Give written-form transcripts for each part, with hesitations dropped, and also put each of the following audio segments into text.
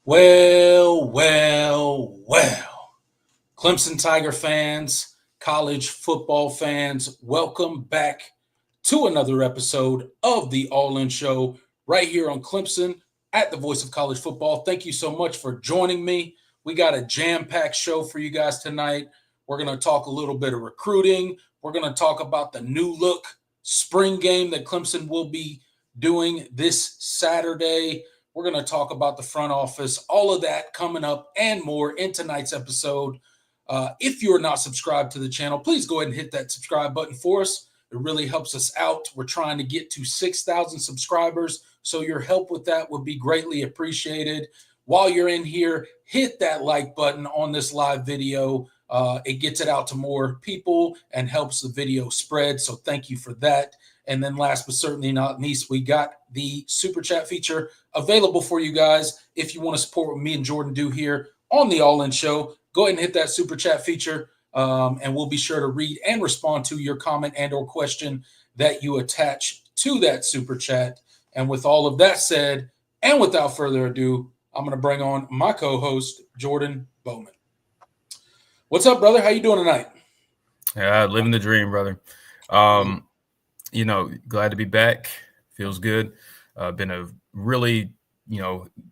Well. Clemson Tiger fans, college football fans, welcome back to another episode of the All In Show right here on Clemson at the Voice of College Football. Thank you so much for joining me. We got a jam-packed show for you guys tonight. We're going to talk a little bit of recruiting. We're going to talk about the new look spring game that Clemson will be doing this Saturday. We're going to talk about the front office, all of that coming up and more in tonight's episode. If you're not subscribed to the channel, please go ahead and hit that subscribe button for us. It really helps us out. We're trying to get to 6,000 subscribers, so your help with that would be greatly appreciated. While you're in here, hit that like button on this live video. It gets it out to more people and helps the video spread, so thank you for that. And then last but certainly not least, we got the Super Chat feature available for you guys. If you want to support what me and Jordan do here on the All In Show, go ahead and hit that Super Chat feature, and we'll be sure to read and respond to your comment and or question that you attach to that Super Chat. And with all of that said, and without further ado, I'm going to bring on my co-host, Jordan Bowman. What's up, brother? How you doing tonight? Yeah, living the dream, brother. Glad to be back. Feels good. Been a really,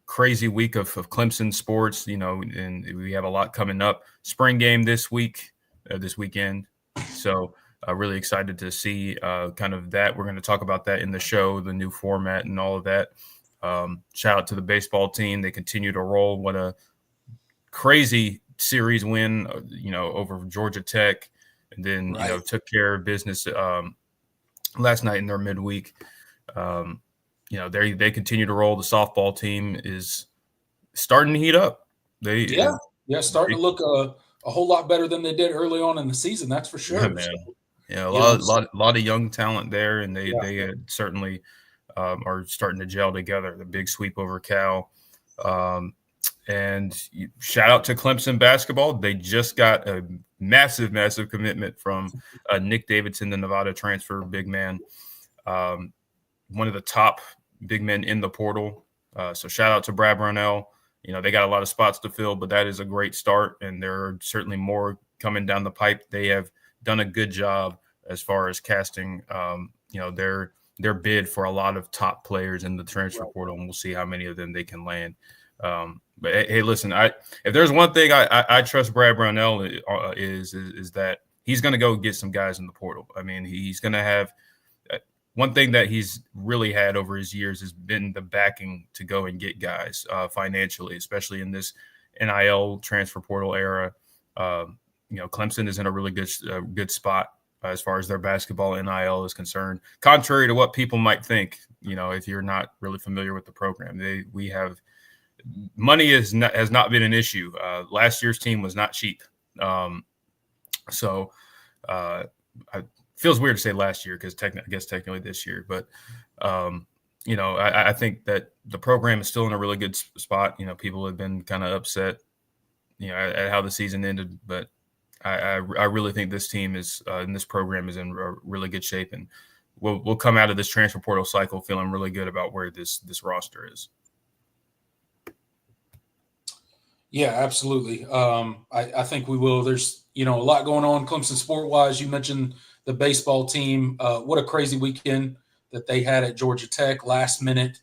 crazy week of Clemson sports, and we have a lot coming up. Spring game this weekend. So really excited to see kind of that. We're going to talk about that in the show, the new format and all of that. Shout out to the baseball team. They continue to roll. What a crazy series win, over Georgia Tech. And then, took care of business last night in their midweek. They continue to roll. The softball team is starting to heat up. Starting to look a whole lot better than they did early on in the season. That's for sure. Yeah, man. Yeah, a lot of young talent there, and they certainly are starting to gel together. The big sweep over Cal. And shout out to Clemson basketball. They just got a massive commitment from Nick Davidson, the Nevada transfer big man, one of the top big men in the portal. So shout out to Brad Brownell. They got a lot of spots to fill, but that is a great start, and there are certainly more coming down the pipe. They have done a good job as far as casting, their bid for a lot of top players in the transfer portal, and we'll see how many of them they can land. But hey, listen, if there's one thing I trust Brad Brownell is that he's going to go get some guys in the portal. I mean, he's going to have one thing that he's really had over his years has been the backing to go and get guys financially, especially in this NIL transfer portal era. Clemson is in a really good spot as far as their basketball NIL is concerned. Contrary to what people might think, if you're not really familiar with the program, we have. Money has not been an issue. Last year's team was not cheap. feels weird to say last year because I guess technically this year, but I think that the program is still in a really good spot. People have been kind of upset, at how the season ended, but I really think this team is and this program is in really good shape, and we'll come out of this transfer portal cycle feeling really good about where this roster is. Yeah, absolutely. I think we will. There's a lot going on Clemson sport wise. You mentioned the baseball team. What a crazy weekend that they had at Georgia Tech. Last minute,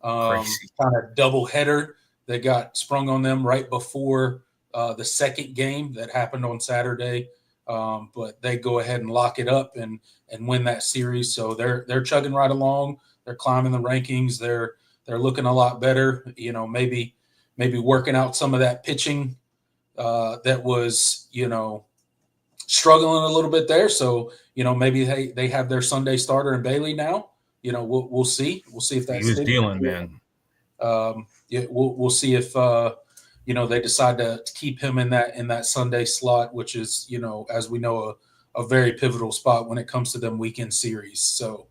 Crazy. kind of double header that got sprung on them right before the second game that happened on Saturday. But they go ahead and lock it up and win that series. So they're chugging right along. They're climbing the rankings. They're looking a lot better. Maybe working out some of that pitching that was struggling a little bit there. So maybe they have their Sunday starter in Bailey now. We'll see. We'll see if that's he was dealing, man. We'll see if they decide to keep him in that Sunday slot, which is as we know a very pivotal spot when it comes to them weekend series. So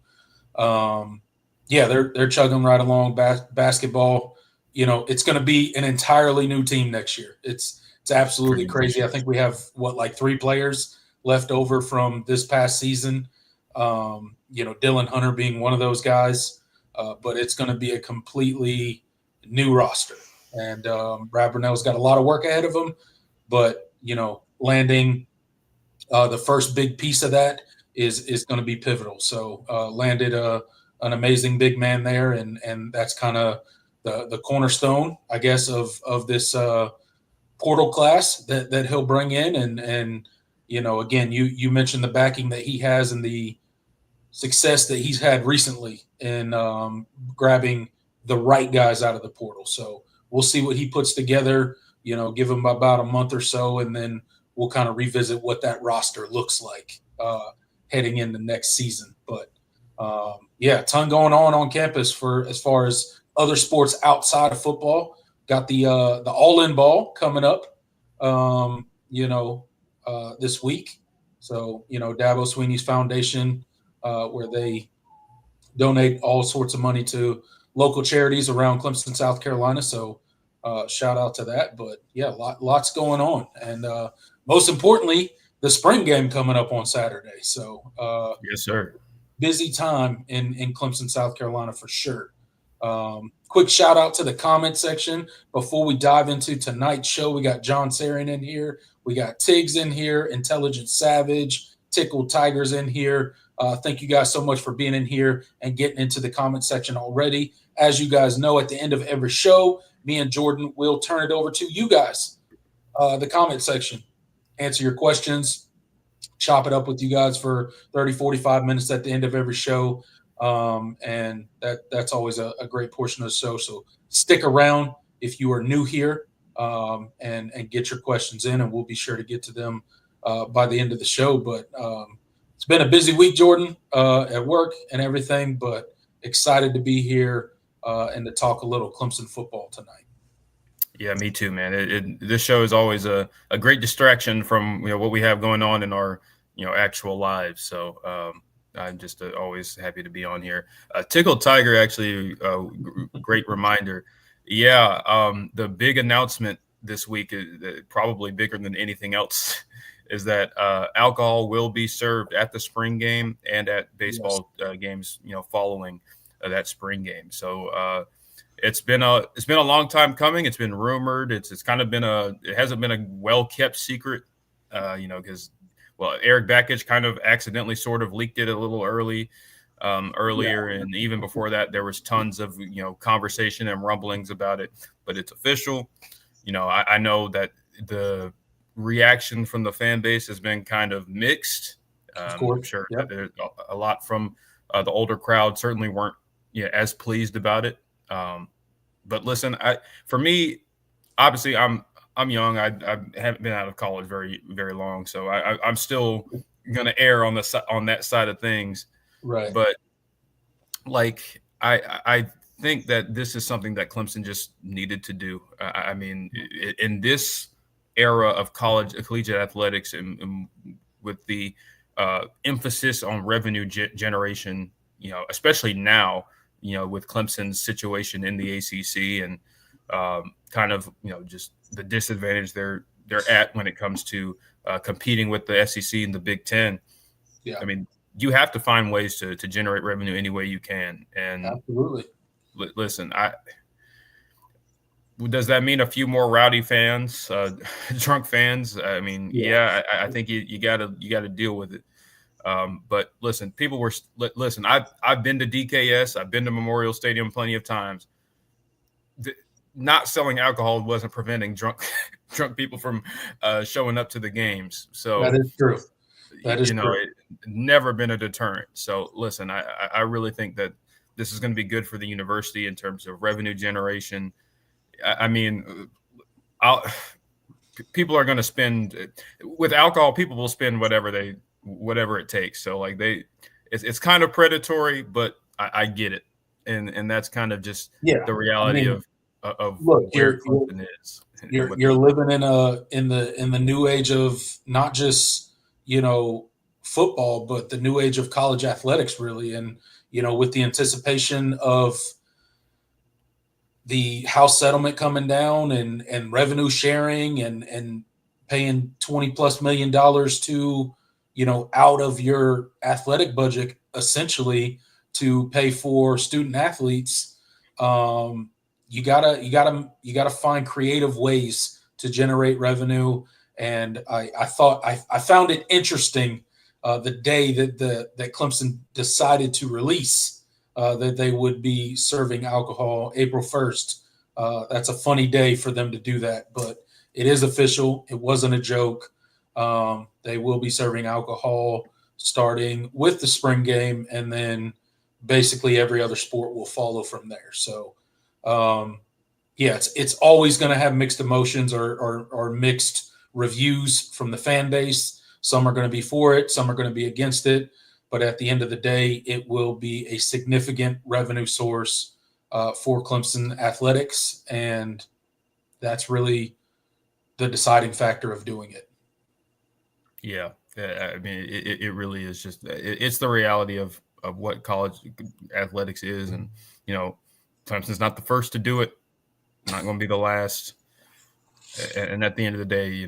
they're chugging right along. Basketball, it's going to be an entirely new team next year. It's absolutely crazy. I think we have 3 players left over from this past season. Dylan Hunter being one of those guys, but it's going to be a completely new roster. And Brad Brunell's got a lot of work ahead of him, but landing the first big piece of that is going to be pivotal. So landed an amazing big man there, and that's kind of the cornerstone, I guess, of this portal class that he'll bring in. And again, you mentioned the backing that he has and the success that he's had recently in grabbing the right guys out of the portal. So we'll see what he puts together, give him about a month or so, and then we'll kind of revisit what that roster looks like heading into next season. But a ton going on campus for as far as other sports outside of football. Got the all-in ball coming up, this week. So, Dabo Sweeney's foundation, where they donate all sorts of money to local charities around Clemson, South Carolina. So shout out to that. But lots going on. And most importantly, the spring game coming up on Saturday. So yes, sir. Busy time in Clemson, South Carolina for sure. Quick shout out to the comment section before we dive into tonight's show. We got John Sarian in here. We got Tiggs in here, Intelligent Savage, Tickled Tigers in here. Thank you guys so much for being in here and getting into the comment section already. As you guys know, at the end of every show, me and Jordan will turn it over to you guys, the comment section. Answer your questions, chop it up with you guys for 30, 45 minutes at the end of every show. And that's always a great portion of the show. So stick around if you are new here and get your questions in, and we'll be sure to get to them by the end of the show. But it's been a busy week, Jordan, at work and everything, but excited to be here and to talk a little Clemson football tonight. Yeah, me too, man. This show is always a great distraction from what we have going on in our actual lives. So I'm just always happy to be on here. Tickled Tiger, actually, great reminder. Yeah, the big announcement this week is probably bigger than anything else. Is that alcohol will be served at the spring game and at baseball games, following that spring game. So it's been a long time coming. It's been rumored. It's kind of been it hasn't been a well kept secret, because Eric Bakich kind of accidentally sort of leaked it a little earlier, and even before that, there was tons of conversation and rumblings about it. But it's official. I know that the reaction from the fan base has been kind of mixed. I'm sure that there's a lot from the older crowd certainly weren't as pleased about it. But listen, for me, obviously I'm young. I haven't been out of college very, very long, so I'm still going to err on that side of things. Right. But I think that this is something that Clemson just needed to do. I mean, in this era of collegiate athletics and with the emphasis on revenue generation, especially now, with Clemson's situation in the ACC and kind of, just the disadvantage they're at when it comes to competing with the SEC and the Big Ten. Yeah. I mean, you have to find ways to generate revenue any way you can. And absolutely. Listen, does that mean a few more rowdy fans, drunk fans? I mean, I think you gotta deal with it. But listen, I've been to DKS, I've been to Memorial Stadium plenty of times. Not selling alcohol wasn't preventing drunk people from showing up to the games. So that is true. That is true. It never been a deterrent. So listen, I really think that this is going to be good for the university in terms of revenue generation. I mean, people are going to spend with alcohol. People will spend whatever it takes. So like it's kind of predatory, but I get it, and that's kind of just the reality of look, where Clemson is. You're living in the new age of not just football, but the new age of college athletics, really, and with the anticipation of the House settlement coming down and revenue sharing and paying $20+ million to out of your athletic budget essentially to pay for student athletes. You gotta find creative ways to generate revenue. And I found it interesting the day that Clemson decided to release that they would be serving alcohol April 1st. That's a funny day for them to do that, but it is official. It wasn't a joke. They will be serving alcohol starting with the spring game, and then basically every other sport will follow from there. So, it's always going to have mixed emotions or mixed reviews from the fan base. Some are going to be for it, some are going to be against it. But at the end of the day, it will be a significant revenue source for Clemson athletics, and that's really the deciding factor of doing it. Yeah, I mean, it really is just it's the reality of what college athletics is, and Clemson's not the first to do it, not going to be the last. And at the end of the day,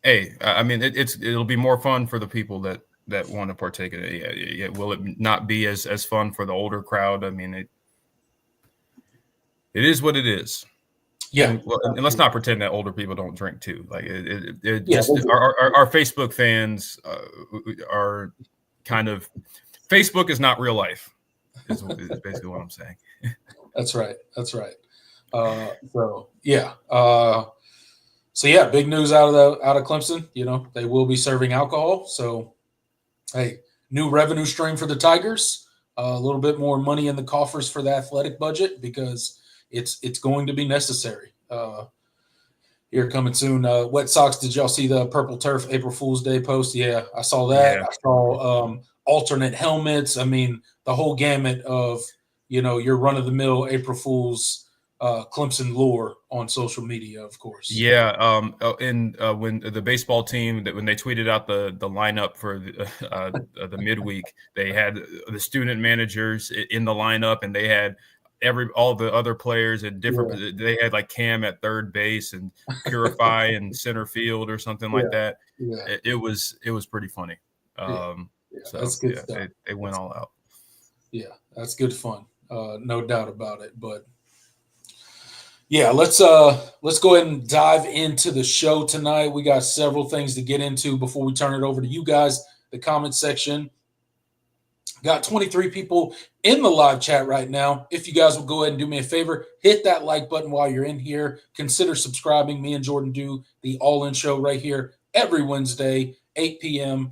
hey, I mean, it'll be more fun for the people that want to partake in it. Yeah. Will it not be as fun for the older crowd? I mean, it is what it is. Yeah. And let's not pretend that older people don't drink too. Like our Facebook fans are kind of Facebook is not real life. Is basically what I'm saying. That's right. Big news out of Clemson. They will be serving alcohol. So, hey, new revenue stream for the Tigers. A little bit more money in the coffers for the athletic budget because it's going to be necessary. Here coming soon. Wet Sox. Did y'all see the Purple Turf April Fool's Day post? Yeah, I saw that. Yeah. I saw alternate helmets. I mean, the whole gamut of your run of the mill April Fool's. Clemson lore on social media, of course. Yeah, when the baseball team when they tweeted out the lineup for the midweek, they had the student managers in the lineup, and they had all the other players at different. Yeah. They had like Cam at third base and Purify in center field or something like that. Yeah. It was pretty funny. So that's good stuff. They went all out. Yeah, that's good fun. No doubt about it, but. Yeah, let's go ahead and dive into the show tonight. We got several things to get into before we turn it over to you guys, the comment section. Got 23 people in the live chat right now. If you guys will go ahead and do me a favor, hit that like button while you're in here. Consider subscribing. Me and Jordan do the All In Show right here every Wednesday, 8 p.m.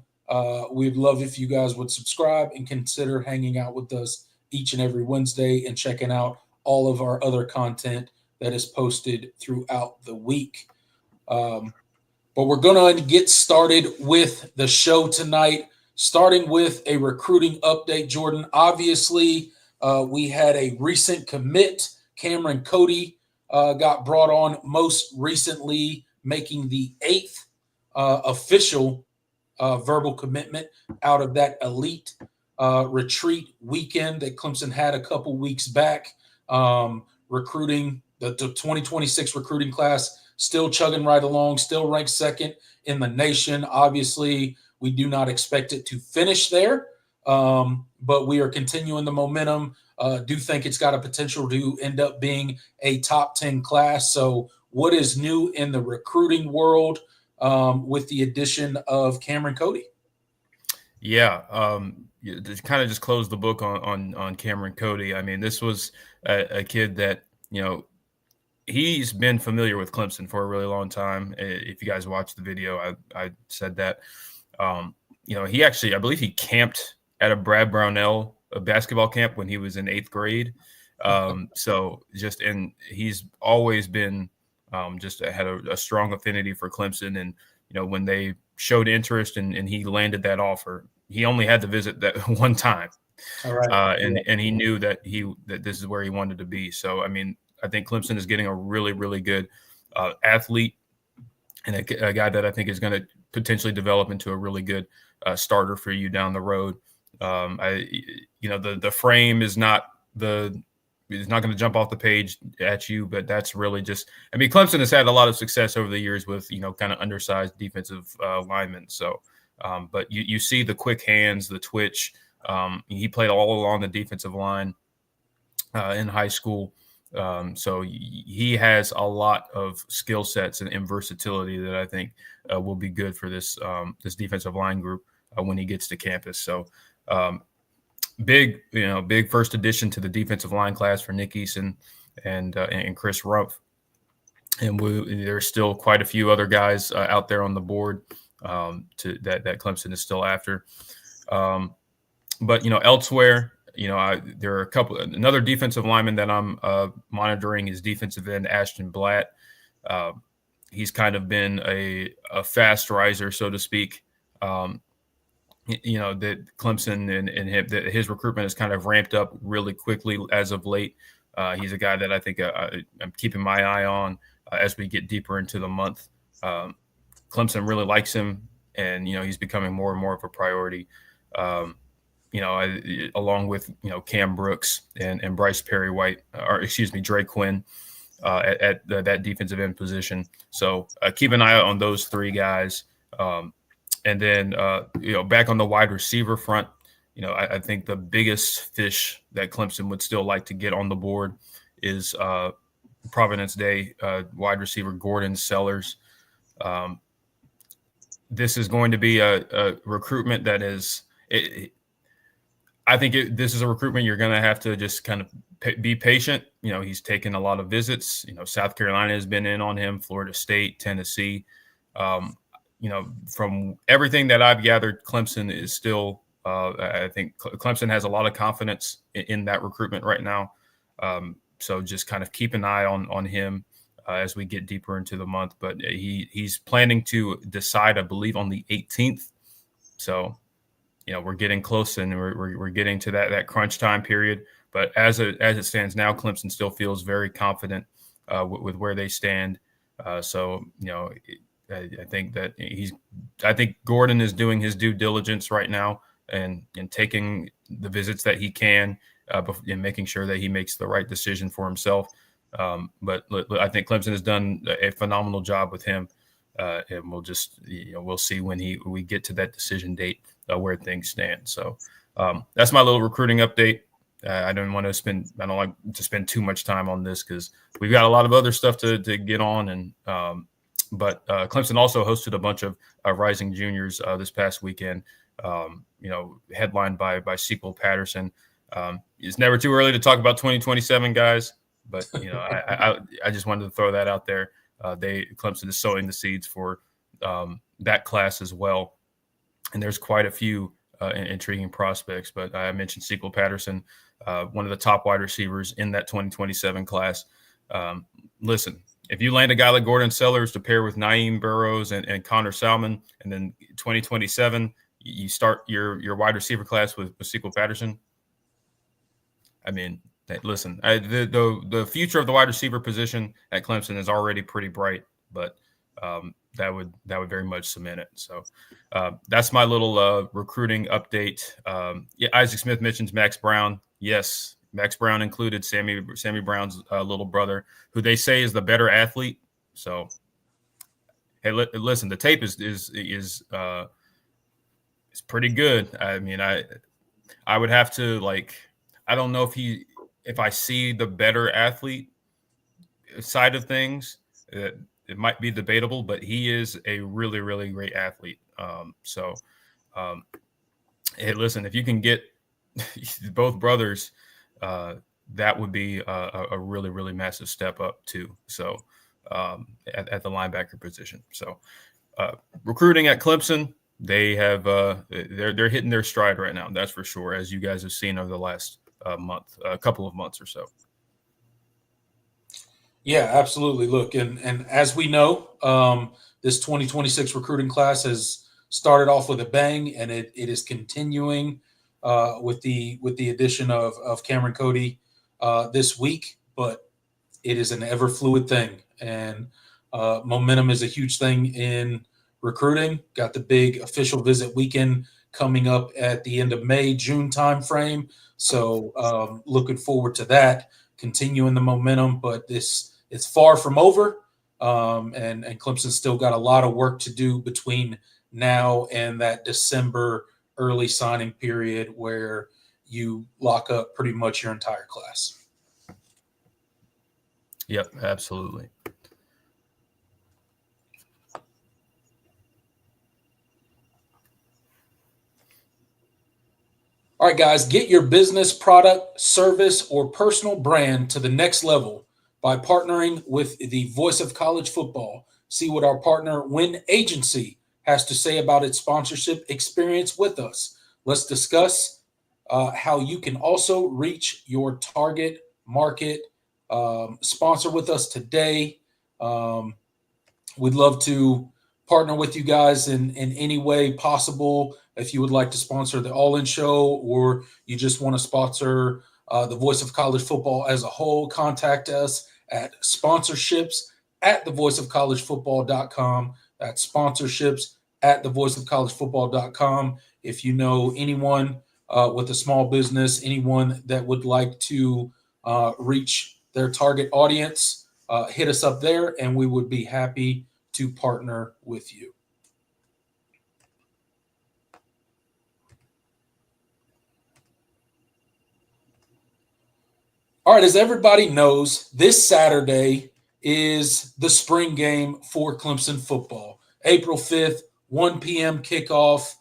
We'd love if you guys would subscribe and consider hanging out with us each and every Wednesday and checking out all of our other content that is posted throughout the week. But we're going to get started with the show tonight, starting with a recruiting update. Jordan, obviously, we had a recent commit. Cameron Cody got brought on most recently, making the 8th official verbal commitment out of that elite retreat weekend that Clemson had a couple weeks back. Recruiting, the 2026 recruiting class still chugging right along, still ranked second in the nation. Obviously, we do not expect it to finish there, but we are continuing the momentum. Do think it's got a potential to end up being a top 10 class. So what is new in the recruiting world with the addition of Cameron Cody? Yeah, to kind of just close the book on Cameron Cody. I mean, this was a kid that, he's been familiar with Clemson for a really long time. If you guys watched the video, I said that. He actually, I believe he camped at a Brad Brownell basketball camp when he was in 8th grade. He's always been just had a strong affinity for Clemson. And, when they showed interest and he landed that offer, he only had to visit that one time. All right. And he knew that this is where he wanted to be. So, I mean, I think Clemson is getting a really, really good athlete and a guy that I think is going to potentially develop into a really good starter for you down the road. The frame is not it's not going to jump off the page at you, but that's really just, I mean, Clemson has had a lot of success over the years with, kind of undersized defensive linemen. So, but you see the quick hands, the twitch. He played all along the defensive line in high school. So he has a lot of skill sets and versatility that I think will be good for this defensive line group when he gets to campus. So big first addition to the defensive line class for Nick Eason and Chris Rumpf. And there's still quite a few other guys out there on the board that Clemson is still after. But elsewhere, there are another defensive lineman that I'm monitoring is defensive end Ashton Blatt. He's kind of been a fast riser, so to speak. That Clemson and his recruitment has kind of ramped up really quickly as of late. He's a guy that I think I'm keeping my eye on as we get deeper into the month. Clemson really likes him, and he's becoming more and more of a priority. Along with Cam Brooks and Bryce Perry White, Dre Quinn at that defensive end position. So keep an eye out on those three guys. And then back on the wide receiver front, I think the biggest fish that Clemson would still like to get on the board is Providence Day wide receiver Gordon Sellars. This is going to be a recruitment that is. This is a recruitment you're going to have to just kind of be patient. He's taken a lot of visits. South Carolina has been in on him, Florida State, Tennessee. From everything that I've gathered, Clemson is still I think Clemson has a lot of confidence in that recruitment right now. So just kind of keep an eye on him as we get deeper into the month. But he's planning to decide, I believe, on the 18th. So we're getting close, and we're getting to that crunch time period. But as it stands now, Clemson still feels very confident with where they stand. I think that I think Gordon is doing his due diligence right now and taking the visits that he can and making sure that he makes the right decision for himself. But I think Clemson has done a phenomenal job with him. And we'll just, we'll see when we get to that decision date where things stand. So that's my little recruiting update. I don't like to spend too much time on this because we've got a lot of other stuff to get on. And but Clemson also hosted a bunch of rising juniors this past weekend. Headlined by Sequel Patterson. It's never too early to talk about 2027 guys, but I just wanted to throw that out there. Clemson is sowing the seeds for that class as well. And there's quite a few intriguing prospects, but I mentioned Sequel Patterson, one of the top wide receivers in that 2027 class. Listen, if you land a guy like Gordon Sellars to pair with Naeem Burrows and Connor Salmon, and then 2027, you start your wide receiver class with Sequel Patterson. I mean, the future of the wide receiver position at Clemson is already pretty bright, but that would very much cement it. So that's my little recruiting update. Yeah, Isaac Smith mentions Max Brown. Yes, Max Brown included Sammy Brown's little brother, who they say is the better athlete. So hey, listen, the tape is pretty good. I mean, I would have to I don't know if I see the better athlete side of things. It might be debatable, but he is a really, really great athlete. Hey, listen, if you can get both brothers, that would be a really, really massive step up too. So at the linebacker position. So recruiting at Clemson, they have they're hitting their stride right now. That's for sure, as you guys have seen over the last a couple of months or so. Yeah, absolutely. Look, and as we know, this 2026 recruiting class has started off with a bang, and it is continuing with the addition of Kameron, Cody this week. But it is an ever fluid thing, and momentum is a huge thing in recruiting. Got the big official visit weekend coming up at the end of May, June timeframe. So looking forward to that, continuing the momentum. But it's far from over, and Clemson's still got a lot of work to do between now and that December early signing period where you lock up pretty much your entire class. Yep, absolutely. All right, guys, get your business, product, service, or personal brand to the next level by partnering with the Voice of College Football. See what our partner, Win Agency, has to say about its sponsorship experience with us. Let's discuss how you can also reach your target market. Sponsor with us today. We'd love to partner with you guys in any way possible. If you would like to sponsor the All In Show, or you just want to sponsor the Voice of College Football as a whole, contact us at sponsorships@thevoiceofcollegefootball.com. That's sponsorships@thevoiceofcollegefootball.com. If you know anyone with a small business, anyone that would like to reach their target audience, hit us up there, and we would be happy to partner with you. All right, as everybody knows, this Saturday is the spring game for Clemson football. April 5th, 1 p.m. kickoff.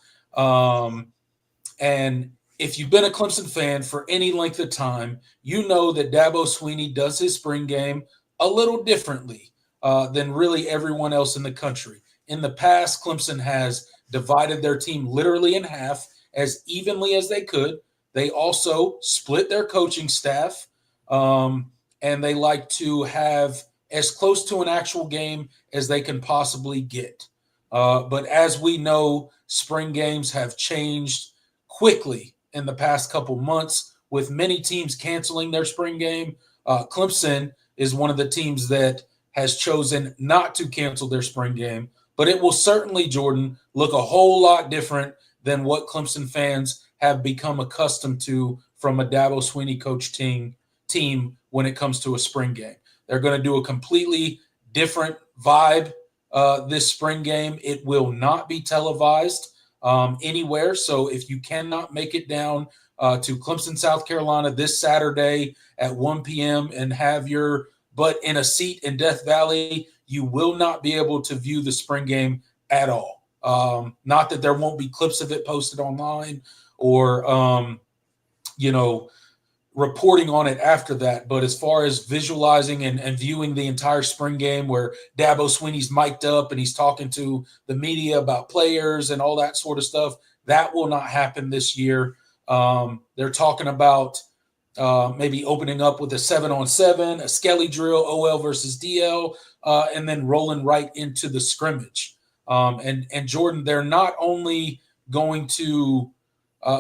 And if you've been a Clemson fan for any length of time, you know that Dabo Swinney does his spring game a little differently than really everyone else in the country. In the past, Clemson has divided their team literally in half as evenly as they could. They also split their coaching staff. And they like to have as close to an actual game as they can possibly get. But as we know, spring games have changed quickly in the past couple months, with many teams canceling their spring game. Clemson is one of the teams that has chosen not to cancel their spring game, but it will certainly, Jordan, look a whole lot different than what Clemson fans have become accustomed to from a Dabo Swinney coach team when it comes to a spring game. They're going to do a completely different vibe this spring game. It will not be televised anywhere. So if you cannot make it down to Clemson, South Carolina this Saturday at 1 p.m. and have your butt in a seat in Death Valley, you will not be able to view the spring game at all. Not that there won't be clips of it posted online or, reporting on it after that. But as far as visualizing and viewing the entire spring game where Dabo Swinney's mic'd up and he's talking to the media about players and all that sort of stuff, that will not happen this year. They're talking about maybe opening up with a 7-on-7, a skelly drill, OL versus DL, and then rolling right into the scrimmage. And Jordan, they're not only going to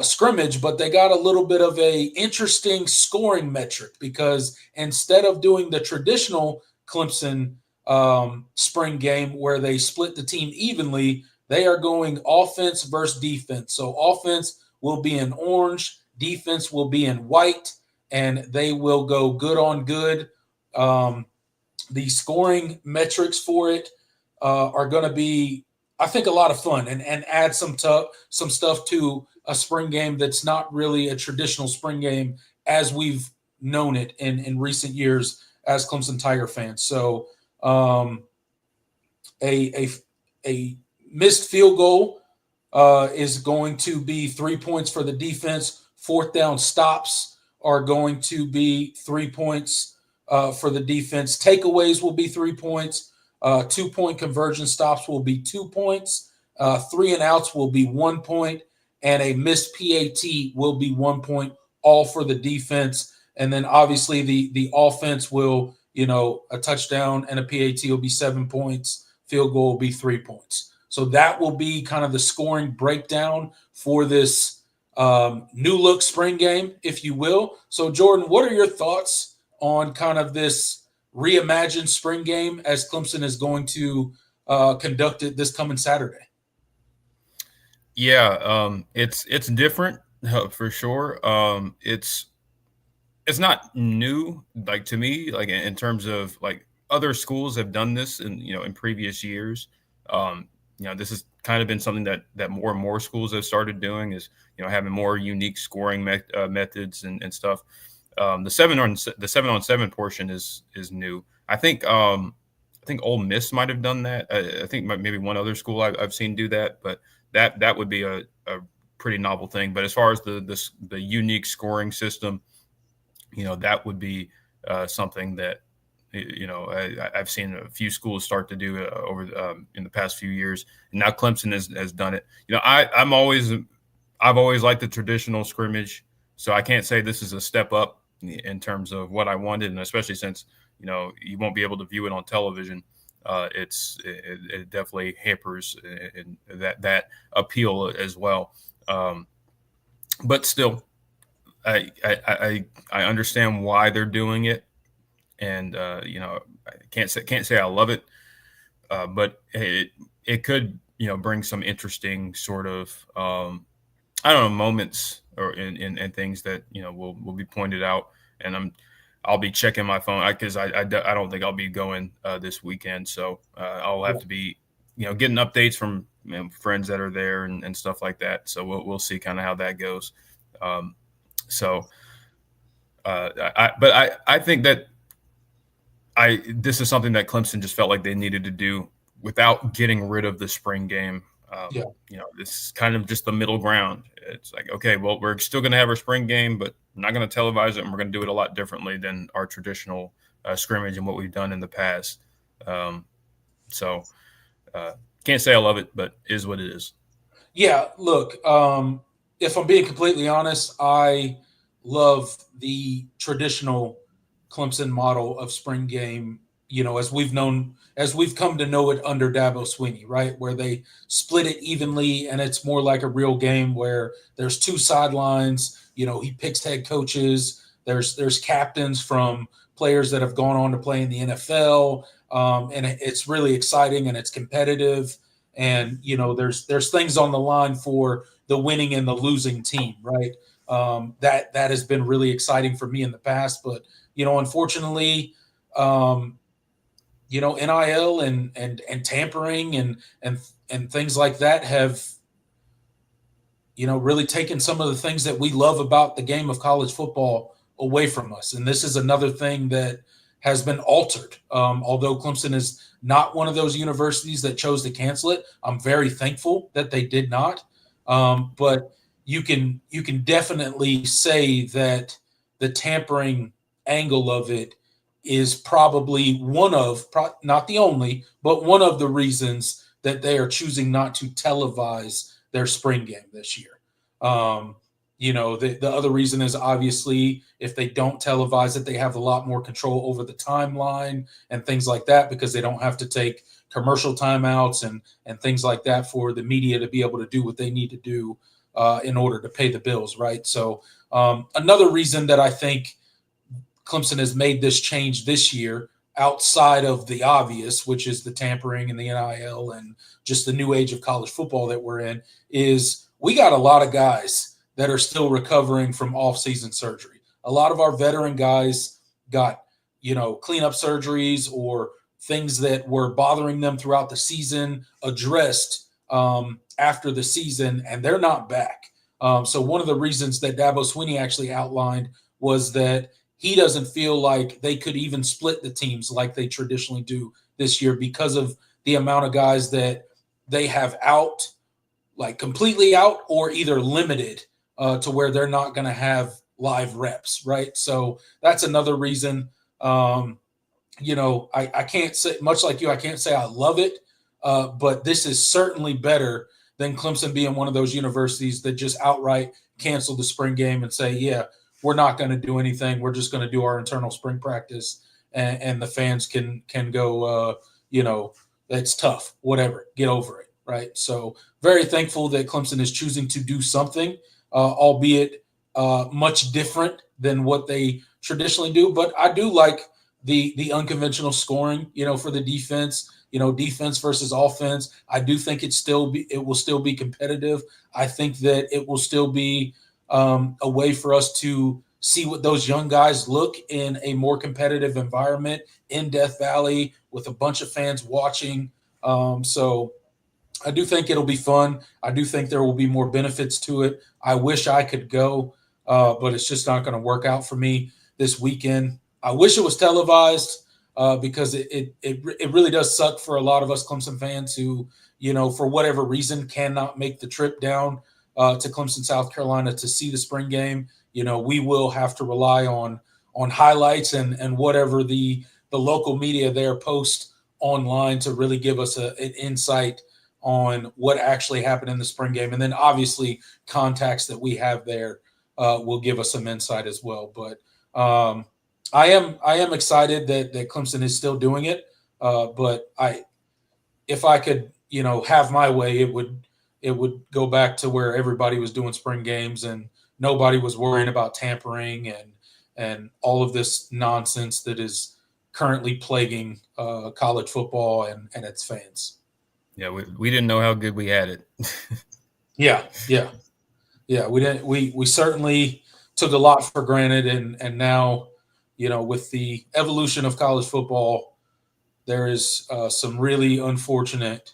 scrimmage, but they got a little bit of a interesting scoring metric, because instead of doing the traditional Clemson spring game where they split the team evenly. They are going offense versus defense. So offense will be in orange, defense will be in white, and they will go good on good. The scoring metrics for it are going to be, I think, a lot of fun and add some stuff to a spring game that's not really a traditional spring game as we've known it in recent years as Clemson Tiger fans. So a missed field goal is going to be 3 points for the defense. Fourth down stops are going to be 3 points for the defense. Takeaways will be 3 points. 2-point conversion stops will be 2 points. 3 and outs will be 1 point. And a missed PAT will be 1 point, all for the defense. And then obviously the offense will, a touchdown and a PAT will be 7 points. Field goal will be 3 points. So that will be kind of the scoring breakdown for this new look spring game, if you will. So Jordan, what are your thoughts on kind of this reimagined spring game as Clemson is going to conduct it this coming Saturday? Yeah, it's different for sure. It's not new, like, to me, like, in terms of, like, other schools have done this in previous years. This has kind of been something that more and more schools have started doing, is having more unique scoring methods and stuff. The 7-on-7 portion is new. I think Ole Miss might have done that. I think maybe one other school I've seen do that, but that would be a pretty novel thing. But as far as the unique scoring system, that would be something that I've seen a few schools start to do over in the past few years, and now Clemson has done it. I've always liked the traditional scrimmage, so I can't say this is a step up in terms of what I wanted, and especially since you won't be able to view it on television. It definitely hampers in that appeal as well. But still, I understand why they're doing it, and I can't say I love it, but it could bring some interesting sort of moments or in things that will be pointed out, and I'll be checking my phone because I don't think I'll be going this weekend, so I'll have to be getting updates from friends that are there and stuff like that. So we'll see kind of how that goes. I think that this is something that Clemson just felt like they needed to do without getting rid of the spring game. This is kind of just the middle ground. It's like, okay, well, we're still going to have our spring game, but we're not going to televise it, and we're going to do it a lot differently than our traditional scrimmage and what we've done in the past. Can't say I love it, but is what it is. Yeah, look, if I'm being completely honest, I love the traditional Clemson model of spring game, as we've come to know it under Dabo Swinney, right? Where they split it evenly and it's more like a real game where there's two sidelines, he picks head coaches, there's captains from players that have gone on to play in the NFL. And it's really exciting and it's competitive. And, there's things on the line for the winning and the losing team, right? That has been really exciting for me in the past, but unfortunately, NIL and tampering and things like that have, really taken some of the things that we love about the game of college football away from us. And this is another thing that has been altered. Although Clemson is not one of those universities that chose to cancel it, I'm very thankful that they did not. But you can definitely say that the tampering angle of it is probably not the only, but one of the reasons that they are choosing not to televise their spring game this year. The other reason is obviously if they don't televise it, they have a lot more control over the timeline and things like that because they don't have to take commercial timeouts and things like that for the media to be able to do what they need to do in order to pay the bills, right? So another reason that I think Clemson has made this change this year, outside of the obvious, which is the tampering and the NIL and just the new age of college football that we're in, is we got a lot of guys that are still recovering from off-season surgery. A lot of our veteran guys got, cleanup surgeries or things that were bothering them throughout the season addressed after the season, and they're not back. So one of the reasons that Dabo Swinney actually outlined was that he doesn't feel like they could even split the teams like they traditionally do this year because of the amount of guys that they have out, like completely out or either limited to where they're not going to have live reps, right? So that's another reason. I can't say, much like you, I can't say I love it, but this is certainly better than Clemson being one of those universities that just outright cancel the spring game and say, yeah, we're not going to do anything. We're just going to do our internal spring practice, and the fans can go, it's tough, whatever, get over it, right? So very thankful that Clemson is choosing to do something, albeit much different than what they traditionally do. But I do like the unconventional scoring, for the defense, defense versus offense. I do think it will still be competitive. I think that it will still be a way for us to see what those young guys look in a more competitive environment in Death Valley with a bunch of fans watching. So I do think it'll be fun. I do think there will be more benefits to it. I wish I could go, but it's just not going to work out for me this weekend. I wish it was televised because it really does suck for a lot of us Clemson fans who, for whatever reason, cannot make the trip down to Clemson, South Carolina to see the spring game. We will have to rely on highlights and whatever the local media there post online to really give us an insight on what actually happened in the spring game. And then obviously contacts that we have there will give us some insight as well. But I am excited that Clemson is still doing it. But if I could, have my way, it would go back to where everybody was doing spring games and nobody was worrying about tampering and all of this nonsense that is currently plaguing college football and its fans. Yeah, we didn't know how good we had it. Yeah. We didn't. We certainly took a lot for granted, and now, with the evolution of college football, there is some really unfortunate,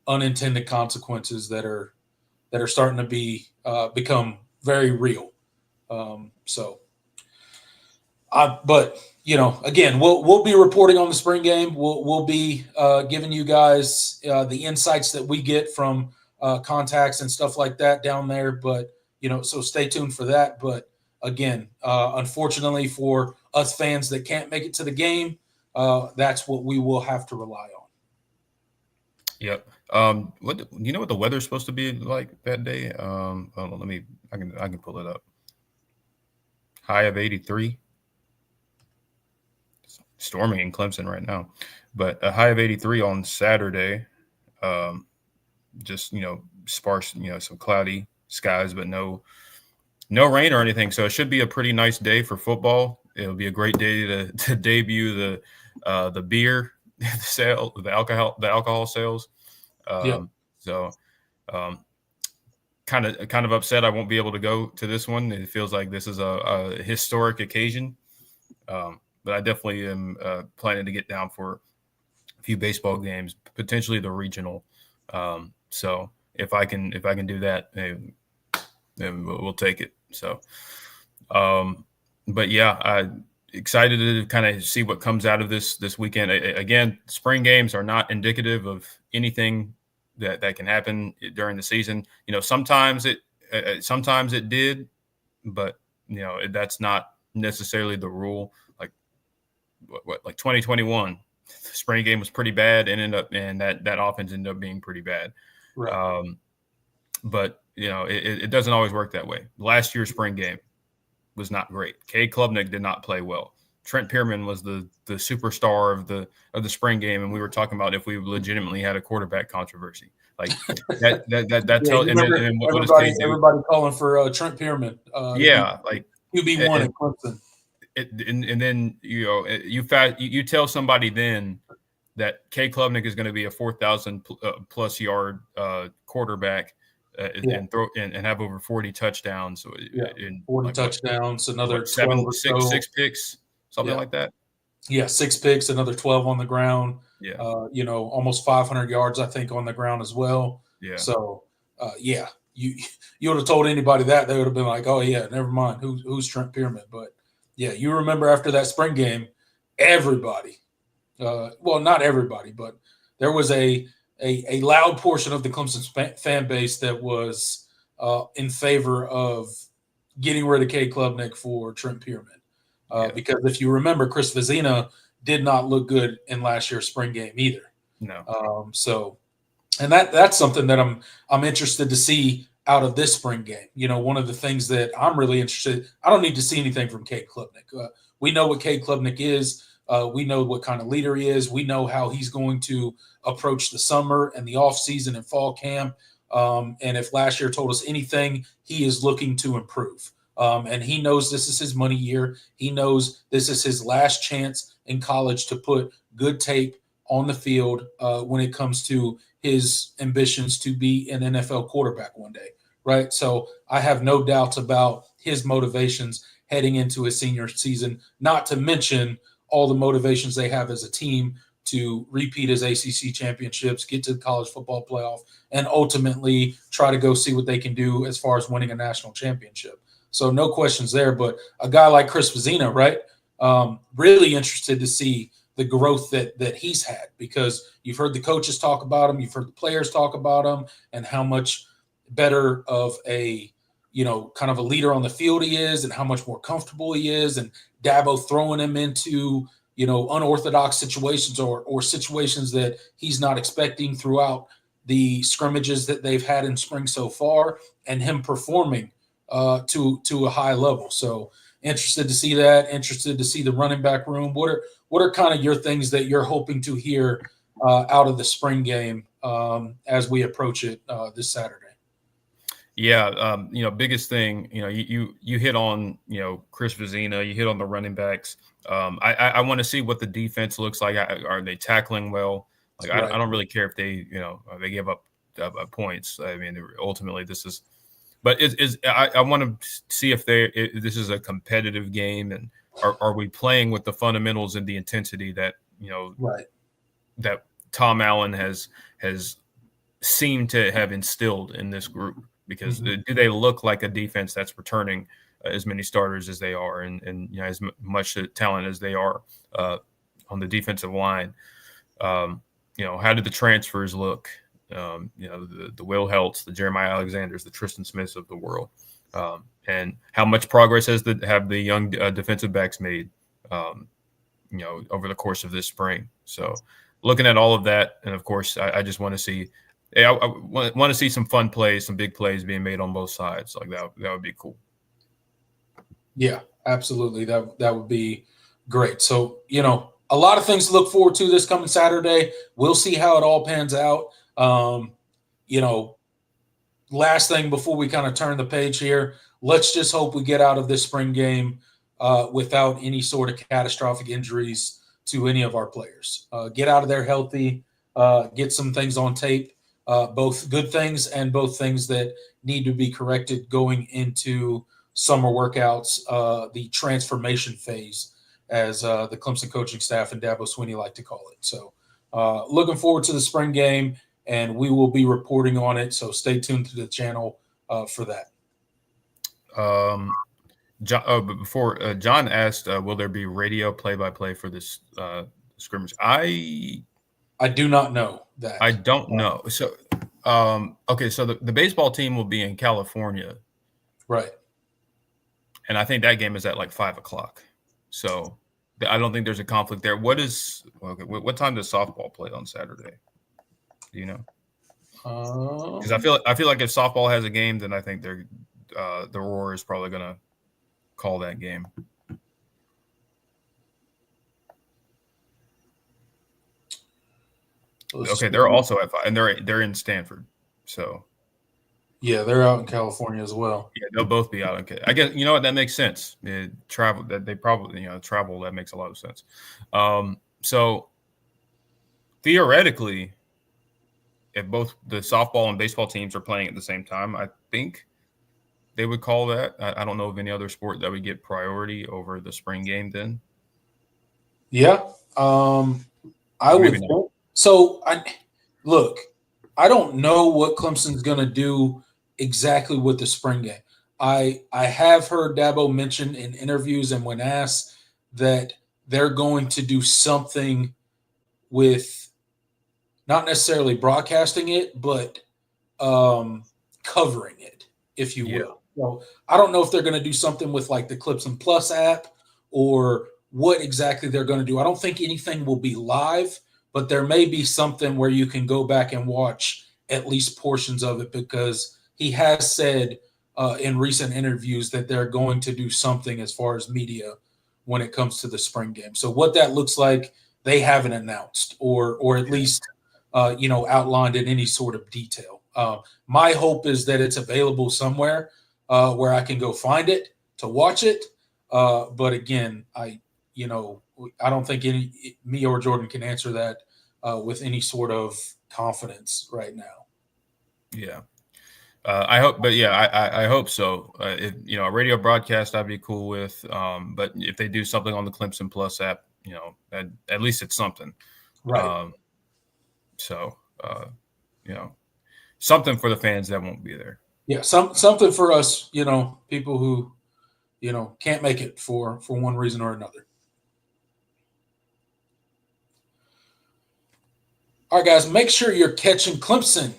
unintended consequences that are starting to become very real. But again, we'll be reporting on the spring game. We'll be giving you guys the insights that we get from contacts and stuff like that down there. But so stay tuned for that. But again, unfortunately for us fans that can't make it to the game, that's what we will have to rely on. Yep. What the weather's supposed to be like that day? Hold on, I can pull it up. High of 83. Storming in Clemson right now, but a high of 83 on Saturday. Just sparse, some cloudy skies, but no rain or anything. So it should be a pretty nice day for football. It'll be a great day to debut the beer sale, the alcohol sales. So kind of upset I won't be able to go to this one. It feels like this is a historic occasion. But I definitely am planning to get down for a few baseball games, potentially the regional. So if I can do that, then we'll take it. So, but yeah, I'm excited to kind of see what comes out of this weekend. Again, spring games are not indicative of anything that can happen during the season. Sometimes it did, but that's not necessarily the rule. Like 2021, the spring game was pretty bad and that offense ended up being pretty bad. Right. But it doesn't always work that way. Last year's spring game was not great. Cade Klubnik did not play well. Trent Pierman was the superstar of the spring game, and we were talking about if we legitimately had a quarterback controversy. Like that tells. Everybody calling for Trent Pierman. Yeah, like QB1 in Clemson. and then you tell somebody then that K. Klubnik is going to be a 4,000 plus yard quarterback and throw and have over 40 touchdowns. In 40 touchdowns, another 12 or six picks, something like that. Yeah, 6 picks, another 12 on the ground. Yeah, almost 500 yards, I think, on the ground as well. Yeah. So, you would have told anybody that, they would have been like, "Oh yeah, never mind. Who's Trent Pierman?" But yeah, you remember after that spring game, everybody, well, not everybody, but there was a loud portion of the Clemson fan base that was in favor of getting rid of K. Klubnik for Trent Pierman. Because if you remember, Chris Vezina did not look good in last year's spring game either. No. And that's something that I'm interested to see out of this spring game. One of the things that I'm really interested. I don't need to see anything from K. Klubnik. We know what K. Klubnik is. We know what kind of leader he is. We know how he's going to approach the summer and the offseason and fall camp. And if last year told us anything, he is looking to improve. And he knows this is his money year. He knows this is his last chance in college to put good tape on the field when it comes to his ambitions to be an NFL quarterback one day, right? So I have no doubts about his motivations heading into his senior season, not to mention all the motivations they have as a team to repeat his ACC championships, get to the college football playoff, and ultimately try to go see what they can do as far as winning a national championship. So no questions there. But a guy like Chris Vezina, right, really interested to see the growth that he's had, because you've heard the coaches talk about him, you've heard the players talk about him, and how much better of a kind of a leader on the field he is, and how much more comfortable he is, and Dabo throwing him into unorthodox situations or situations that he's not expecting throughout the scrimmages that they've had in spring so far, and him performing to a high level. So interested to see that. Interested to see the running back room. What are kind of your things that you're hoping to hear out of the spring game as we approach it this Saturday? Yeah, biggest thing, you hit on, Chris Vezina, you hit on the running backs. I want to see what the defense looks like. Are they tackling well? Like, right. I don't really care if they give up points. I mean, ultimately this is, but I want to see if this is a competitive game, and are we playing with the fundamentals and the intensity that, that Tom Allen has seemed to have instilled in this group. Because do they look like a defense that's returning as many starters as they are, and as much talent as they are on the defensive line? How did the transfers look? The Will Helts, the Jeremiah Alexanders, the Tristan Smiths of the world, and how much progress have the young defensive backs made? Over the course of this spring. So, looking at all of that, and of course, I just want to see. I want to see some fun plays, some big plays being made on both sides. Like that would be cool. Yeah, absolutely. That would be great. So, a lot of things to look forward to this coming Saturday. We'll see how it all pans out. Last thing before we kind of turn the page here, let's just hope we get out of this spring game without any sort of catastrophic injuries to any of our players. Get out of there healthy, get some things on tape. Both good things and both things that need to be corrected going into summer workouts, the transformation phase, as the Clemson coaching staff and Dabo Swinney like to call it. So looking forward to the spring game, and we will be reporting on it. So stay tuned to the channel for that. John, but before John asked, will there be radio play-by-play for this scrimmage? I do not know that. I don't know. So, okay, so the baseball team will be in California. Right. And I think that game is at like 5:00. So I don't think there's a conflict there. What time does softball play on Saturday? Do you know? Because I feel like if softball has a game, then I think the Roar is probably going to call that game. Okay, they're also at 5, and they're in Stanford. So Yeah, they're out in California as well. Yeah, they'll both be out. I guess you know what, that makes sense. Travel that they probably travel, that makes a lot of sense. So theoretically, if both the softball and baseball teams are playing at the same time, I think they would call that. I don't know of any other sport that would get priority over the spring game then. Yeah, I Or would maybe not. think. So look. I don't know what Clemson's going to do exactly with the spring game. I have heard Dabo mention in interviews and when asked that they're going to do something with not necessarily broadcasting it, but covering it, if you Yeah. will. So I don't know if they're going to do something with like the Clemson Plus app or what exactly they're going to do. I don't think anything will be live, but there may be something where you can go back and watch at least portions of it because he has said in recent interviews that they're going to do something as far as media when it comes to the spring game. So what that looks like, they haven't announced or at least outlined in any sort of detail. My hope is that it's available somewhere where I can go find it to watch it. But again, I don't think me or Jordan can answer that with any sort of confidence right now. Yeah. I hope, but yeah, I hope so. If a radio broadcast, I'd be cool with. But if they do something on the Clemson Plus app, at least it's something. Right. So, something for the fans that won't be there. Yeah. Something for us, people who, can't make it for one reason or another. All right, guys, make sure you're catching Clemson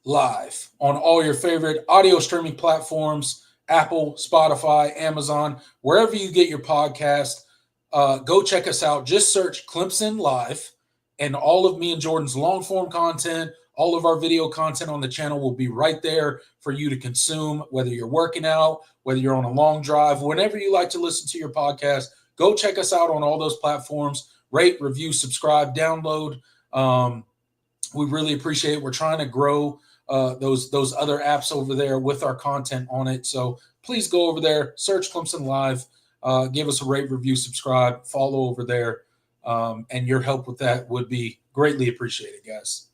live on all your favorite audio streaming platforms, Apple, Spotify, Amazon, wherever you get your podcast. Go check us out. Just search Clemson Live, and all of me and Jordan's long form content, all of our video content on the channel will be right there for you to consume, whether you're working out, whether you're on a long drive, whenever you like to listen to your podcast. Go check us out on all those platforms. Rate, review, subscribe, download. We really appreciate it. We're trying to grow those other apps over there with our content on it. So please go over there, search Clemson Live, give us a rate, review, subscribe, follow over there. And your help with that would be greatly appreciated, guys.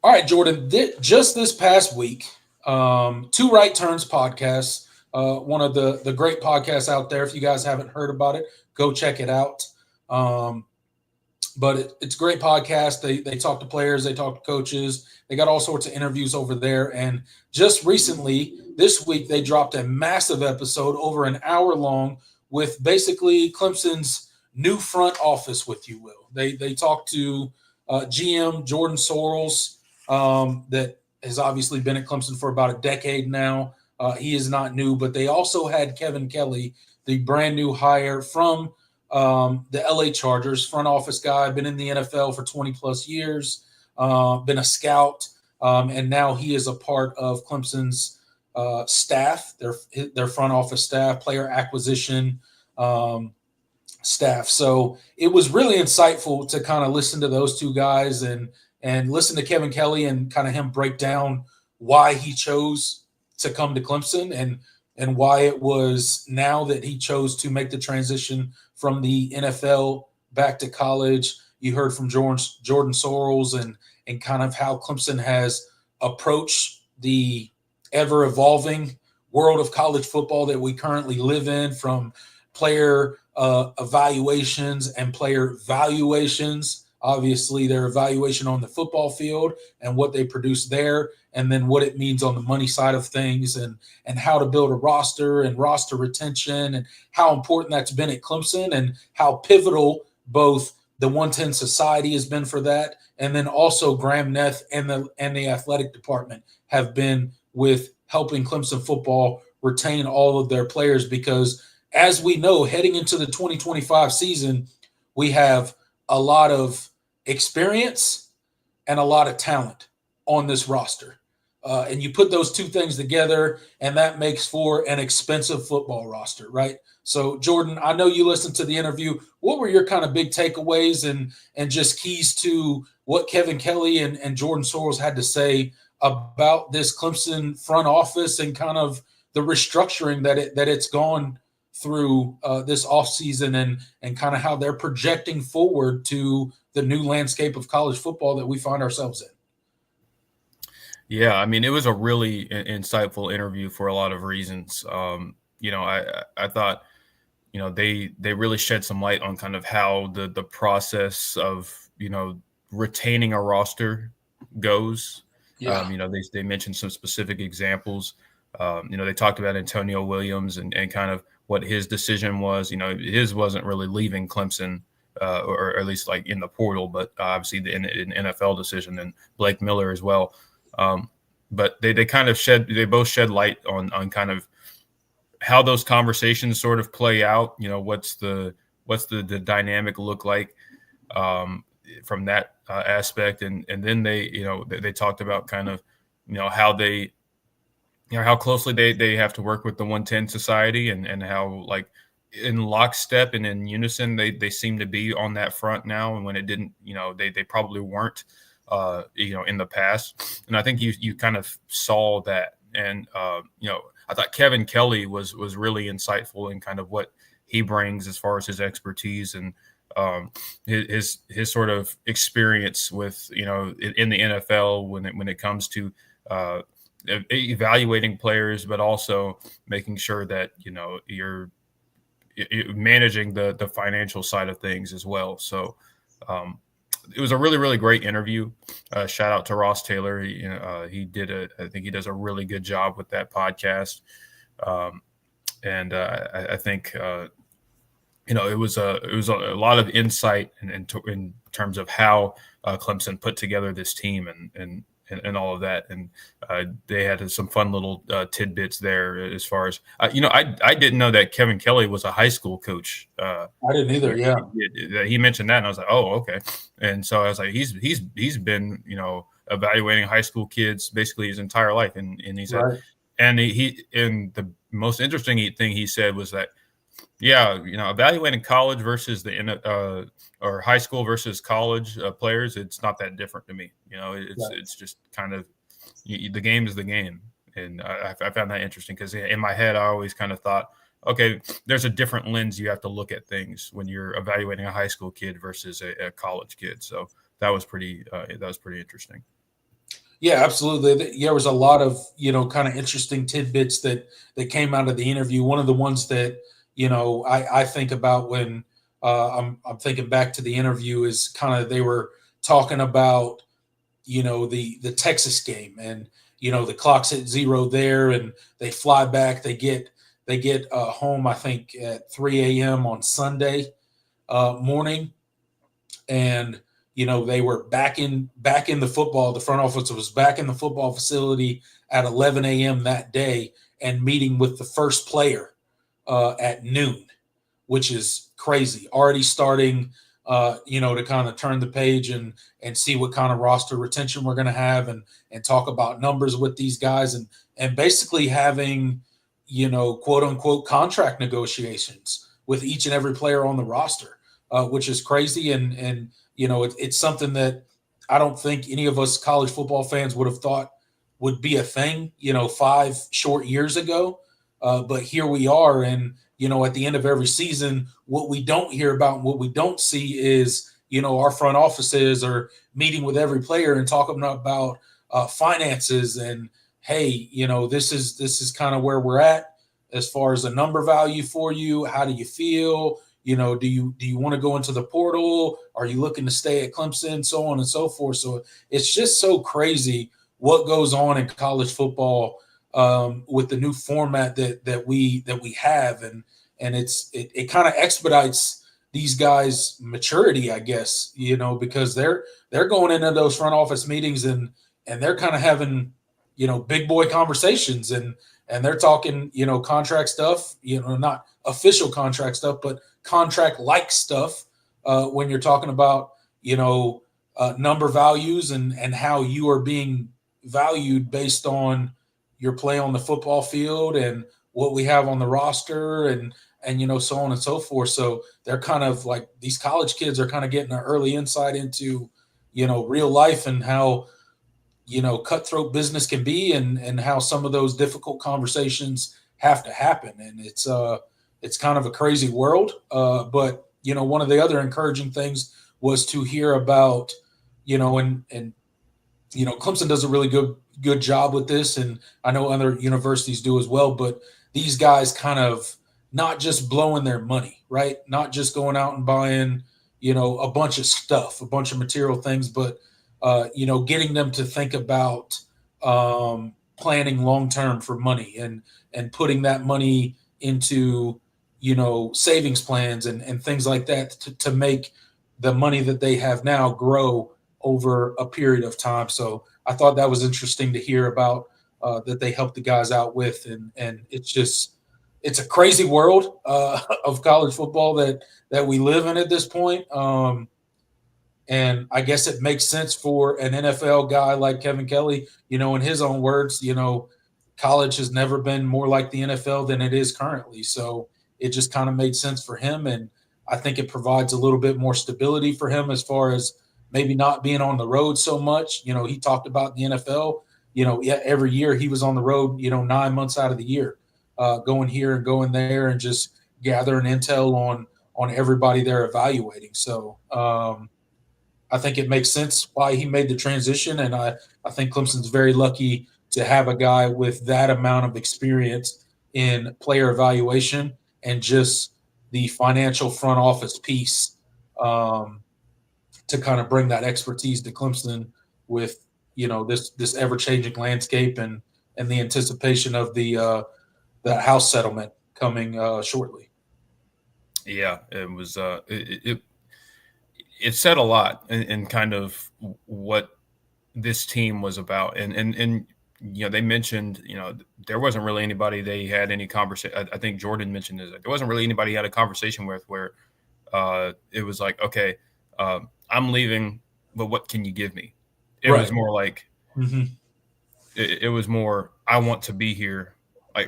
All right, Jordan, just this past week, Two Right Turns podcast, one of the great podcasts out there. If you guys haven't heard about it, go check it out. But it's a great podcast. They talk to players, they talk to coaches. They got all sorts of interviews over there. And just recently, this week, they dropped a massive episode over an hour long with basically Clemson's new front office, if you will. They talked to GM Jordan Sorrells, that has obviously been at Clemson for about a decade now. He is not new, but they also had Kevin Kelly, the brand new hire from the LA Chargers, front office guy, been in the NFL for 20 plus years, been a scout, and now he is a part of Clemson's staff, their front office staff, player acquisition staff. So it was really insightful to kind of listen to those two guys and listen to Kevin Kelly and kind of him break down why he chose to come to Clemson and why it was now that he chose to make the transition from the NFL back to college. You heard from Jordan Sorrells and kind of how Clemson has approached the ever-evolving world of college football that we currently live in, from player evaluations and player valuations. Obviously, their evaluation on the football field and what they produce there, and then what it means on the money side of things, and how to build a roster and roster retention, and how important that's been at Clemson, and how pivotal both the 110 Society has been for that, and then also Graham Neth and the athletic department have been with helping Clemson football retain all of their players. Because as we know, heading into the 2025 season, we have a lot of experience and a lot of talent on this roster. And you put those two things together, and that makes for an expensive football roster, right? So, Jordan, I know you listened to the interview. What were your kind of big takeaways and just keys to what Kevin Kelly and Jordan Sorrells had to say about this Clemson front office and kind of the restructuring that it's gone through this offseason and kind of how they're projecting forward to the new landscape of college football that we find ourselves in. Yeah, I mean, it was a really insightful interview for a lot of reasons. I thought, they really shed some light on kind of how the process of, retaining a roster goes. Yeah. They mentioned some specific examples. They talked about Antonio Williams and kind of what his decision was. His wasn't really leaving Clemson, or at least like in the portal, but obviously an NFL decision, and Blake Miller as well. But they both shed light on kind of how those conversations sort of play out. What's the dynamic look like from that aspect, and then they talked about kind of how they how closely they have to work with the 110 Society, and how like in lockstep and in unison they seem to be on that front now, and when it didn't, they probably weren't in the past. And I think you kind of saw that. And I thought Kevin Kelly was really insightful in kind of what he brings as far as his expertise and his sort of experience with in the NFL when it comes to evaluating players, but also making sure that you're managing the financial side of things as well. So it was a really, really great interview. Shout out to Ross Taylor. I think he does a really good job with that podcast. And I think it was a lot of insight in terms of how Clemson put together this team and all of that. And they had some fun little tidbits there as far as I didn't know that Kevin Kelly was a high school coach. I didn't either. Yeah, he mentioned that, and I was like, oh, okay. And so I was like, he's been evaluating high school kids basically his entire life, and he said, right. And the most interesting thing he said was that, evaluating college versus or high school versus college players, it's not that different to me. It's just kind of the game is the game. And I found that interesting because in my head, I always kind of thought, okay, there's a different lens you have to look at things when you're evaluating a high school kid versus a college kid. So that was pretty interesting. Yeah, absolutely. There was a lot of, kind of interesting tidbits that came out of the interview. One of the ones that, I think about when I'm thinking back to the interview is kind of they were talking about, the Texas game, and, the clock's at 0 there, and they fly back. They get home, I think, at 3 a.m. on Sunday morning. And, they were back in the football. The front office was back in the football facility at 11 a.m. that day and meeting with the first player at noon, which is crazy. Already starting, to kind of turn the page and see what kind of roster retention we're going to have and talk about numbers with these guys and basically having, quote unquote contract negotiations with each and every player on the roster, which is crazy. And it's something that I don't think any of us college football fans would have thought would be a thing, 5 short years ago. But here we are. And, at the end of every season, what we don't hear about and what we don't see is, our front offices are meeting with every player and talking about finances and, hey, this is kind of where we're at as far as a number value for you. How do you feel? Do you want to go into the portal? Are you looking to stay at Clemson? So on and so forth. So it's just so crazy what goes on in college football with the new format that we have, and it kind of expedites these guys' maturity, I guess, because they're going into those front office meetings and they're kind of having big boy conversations and they're talking contract stuff, not official contract stuff, but contract like stuff when you're talking about number values and how you are being valued based on your play on the football field and what we have on the roster and so on and so forth. So they're kind of like these college kids are kind of getting an early insight into real life and how, cutthroat business can be, and how some of those difficult conversations have to happen. And it's kind of a crazy world. But, one of the other encouraging things was to hear about, and Clemson does a really good job with this, and I know other universities do as well. But these guys kind of not just blowing their money, right? Not just going out and buying, a bunch of stuff, a bunch of material things, but getting them to think about planning long term for money, and putting that money into savings plans and things like that to make the money that they have now grow over a period of time. So I thought that was interesting to hear about that they helped the guys out with, and it's a crazy world of college football that we live in at this point. And I guess it makes sense for an NFL guy like Kevin Kelly, in his own words, college has never been more like the NFL than it is currently. So it just kind of made sense for him. And I think it provides a little bit more stability for him as far as maybe not being on the road so much. He talked about the NFL, every year he was on the road, 9 months out of the year, going here and going there and just gathering intel on everybody they're evaluating. So I think it makes sense why he made the transition. And I think Clemson's very lucky to have a guy with that amount of experience in player evaluation and just the financial front office piece to kind of bring that expertise to Clemson with, this ever-changing landscape and the anticipation of the house settlement coming shortly. Yeah, it was it said a lot in kind of what this team was about. And they mentioned, there wasn't really anybody they had any conversation. I think Jordan mentioned this. There wasn't really anybody he had a conversation with where it was like, okay, I'm leaving, but what can you give me? It was more like, it was more, I want to be here. Like,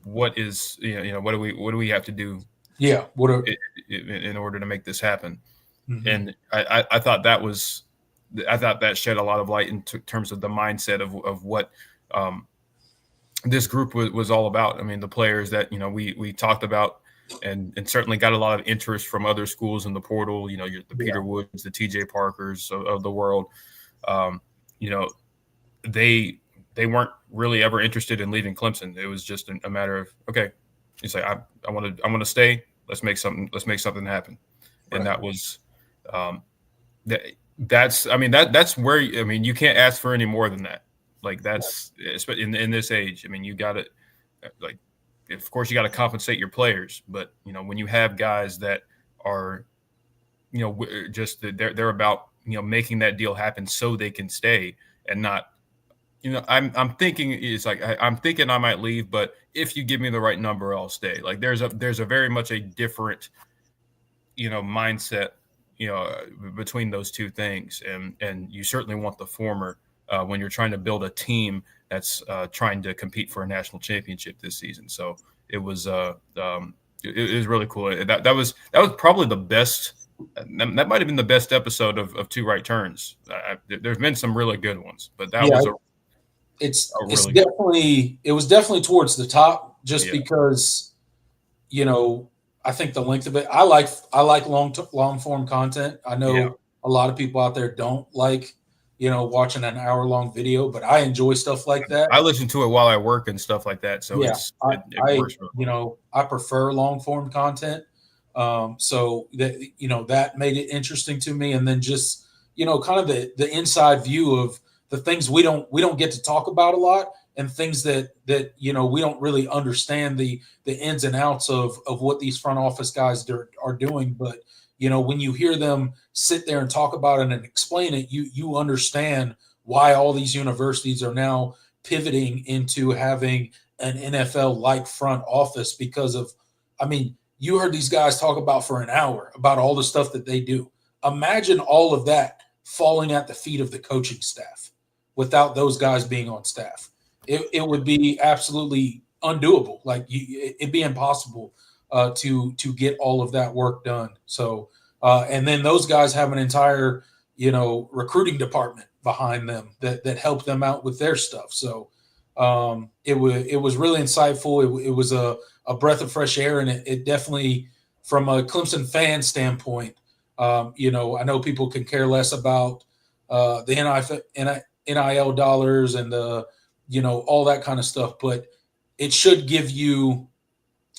what is, what do we have to do? Yeah. In order to make this happen. Mm-hmm. And I thought that shed a lot of light in terms of the mindset of what this group was all about. I mean, the players that, we talked about and certainly got a lot of interest from other schools in the portal, the Peter Woods, the TJ Parkers of the world. They weren't really ever interested in leaving Clemson. It was just a matter of, okay, it's like, I want to stay. Let's make something happen. Right. And that was, that's where, you can't ask for any more than that. Like that's in this age. You got to, like, of course you got to compensate your players, but when you have guys that are, just they're about, making that deal happen so they can stay and not, I'm thinking it's like I'm thinking I might leave, but if you give me the right number, I'll stay. Like there's a very much a different, mindset, between those two things, and you certainly want the former when you're trying to build a team that's trying to compete for a national championship this season. So it was really cool. That was probably the best. That might have been the best episode of Two Right Turns. There's been some really good ones, but that was it was definitely towards the top just because, I think the length of it, I like long form content. I know a lot of people out there don't like, watching an hour long video, but I enjoy stuff like that. I listen to it while I work and stuff like that. So it works. I prefer long form content. So that, that made it interesting to me. And then just, kind of the inside view of the things we don't get to talk about a lot, and things that we don't really understand the ins and outs of what these front office guys are doing. But, when you hear them sit there and talk about it and explain it, you understand why all these universities are now pivoting into having an NFL-like front office because of, you heard these guys talk about for an hour about all the stuff that they do. Imagine all of that falling at the feet of the coaching staff without those guys being on staff. It would be absolutely undoable. Like it'd be impossible to get all of that work done. So, and then those guys have an entire, recruiting department behind them that helped them out with their stuff. So it was really insightful. It was a breath of fresh air, and it definitely, from a Clemson fan standpoint, I know people can care less about the NIL dollars and the all that kind of stuff, but it should give you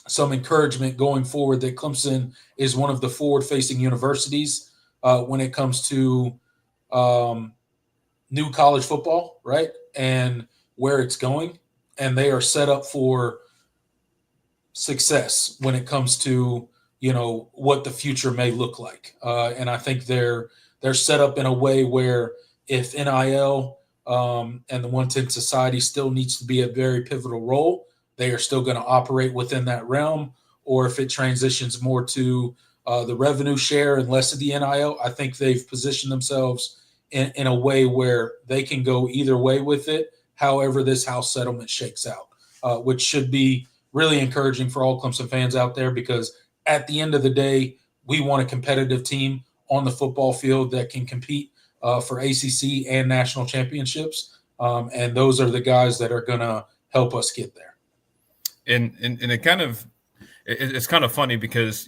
some encouragement going forward that Clemson is one of the forward-facing universities when it comes to new college football, right? And where it's going. And they are set up for success when it comes to, what the future may look like. And I think they're set up in a way where if NIL and the 110 Society still needs to be a very pivotal role, they are still going to operate within that realm. Or if it transitions more to the revenue share and less of the NIL, I think they've positioned themselves in a way where they can go either way with it, however this House settlement shakes out, which should be really encouraging for all Clemson fans out there, because at the end of the day, we want a competitive team on the football field that can compete for ACC and national championships. And those are the guys that are going to help us get there. And it's kind of funny because,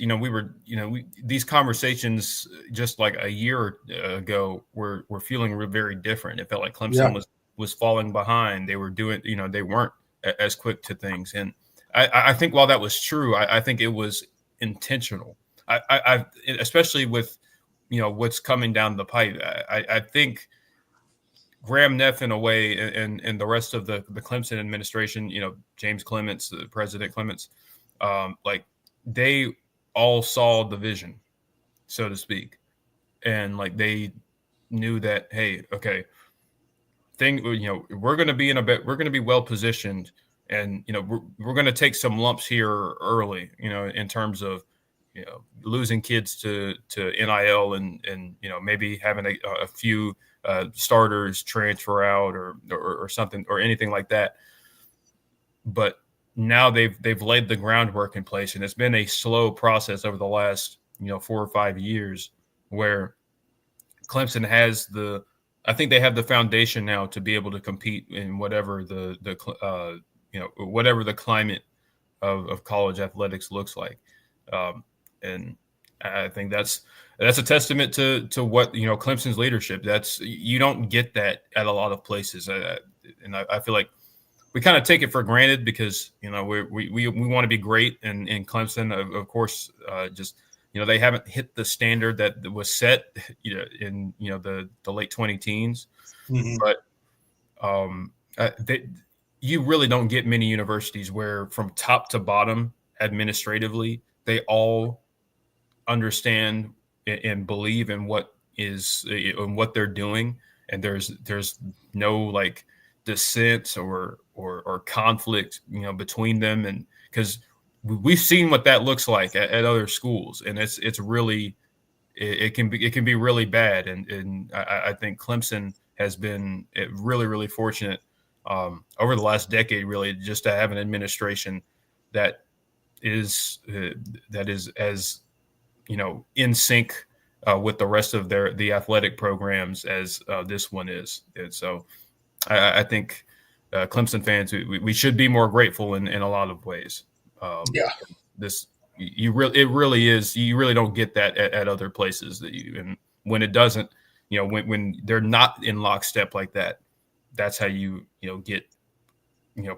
these conversations just like a year ago were feeling very different. It felt like Clemson was falling behind. They were doing, they weren't as quick to things. And I think while that was true, I think it was intentional. I especially with, what's coming down the pipe. I think Graham Neff, in a way, and the rest of the Clemson administration, James Clements, President Clements, they all saw the vision, so to speak. And they knew that, hey, okay, we're going to be we're going to be well positioned, and we're going to take some lumps here early, in terms of losing kids to NIL and maybe having a few starters transfer out or something or anything like that. But now they've laid the groundwork in place, and it's been a slow process over the last 4 or 5 years where Clemson has I think they have the foundation now to be able to compete in whatever whatever the climate of college athletics looks like. And I think that's a testament to what, Clemson's leadership. You don't get that at a lot of places. And I feel like we kind of take it for granted because, we want to be great in Clemson. Of course, just, they haven't hit the standard that was set, in, the late 2010s. Mm-hmm. But you really don't get many universities where from top to bottom administratively, they all understand and believe in what they're doing. And there's no dissent or conflict, between them. And because we've seen what that looks like at other schools, and it's really, it can be really bad. And I think Clemson has been really, really fortunate over the last decade, really, just to have an administration that is as in sync with the rest of the athletic programs as this one is. And so I think Clemson fans, we should be more grateful in a lot of ways. It really is. You really don't get that at other places and when it doesn't, when they're not in lockstep like that, that's how you get,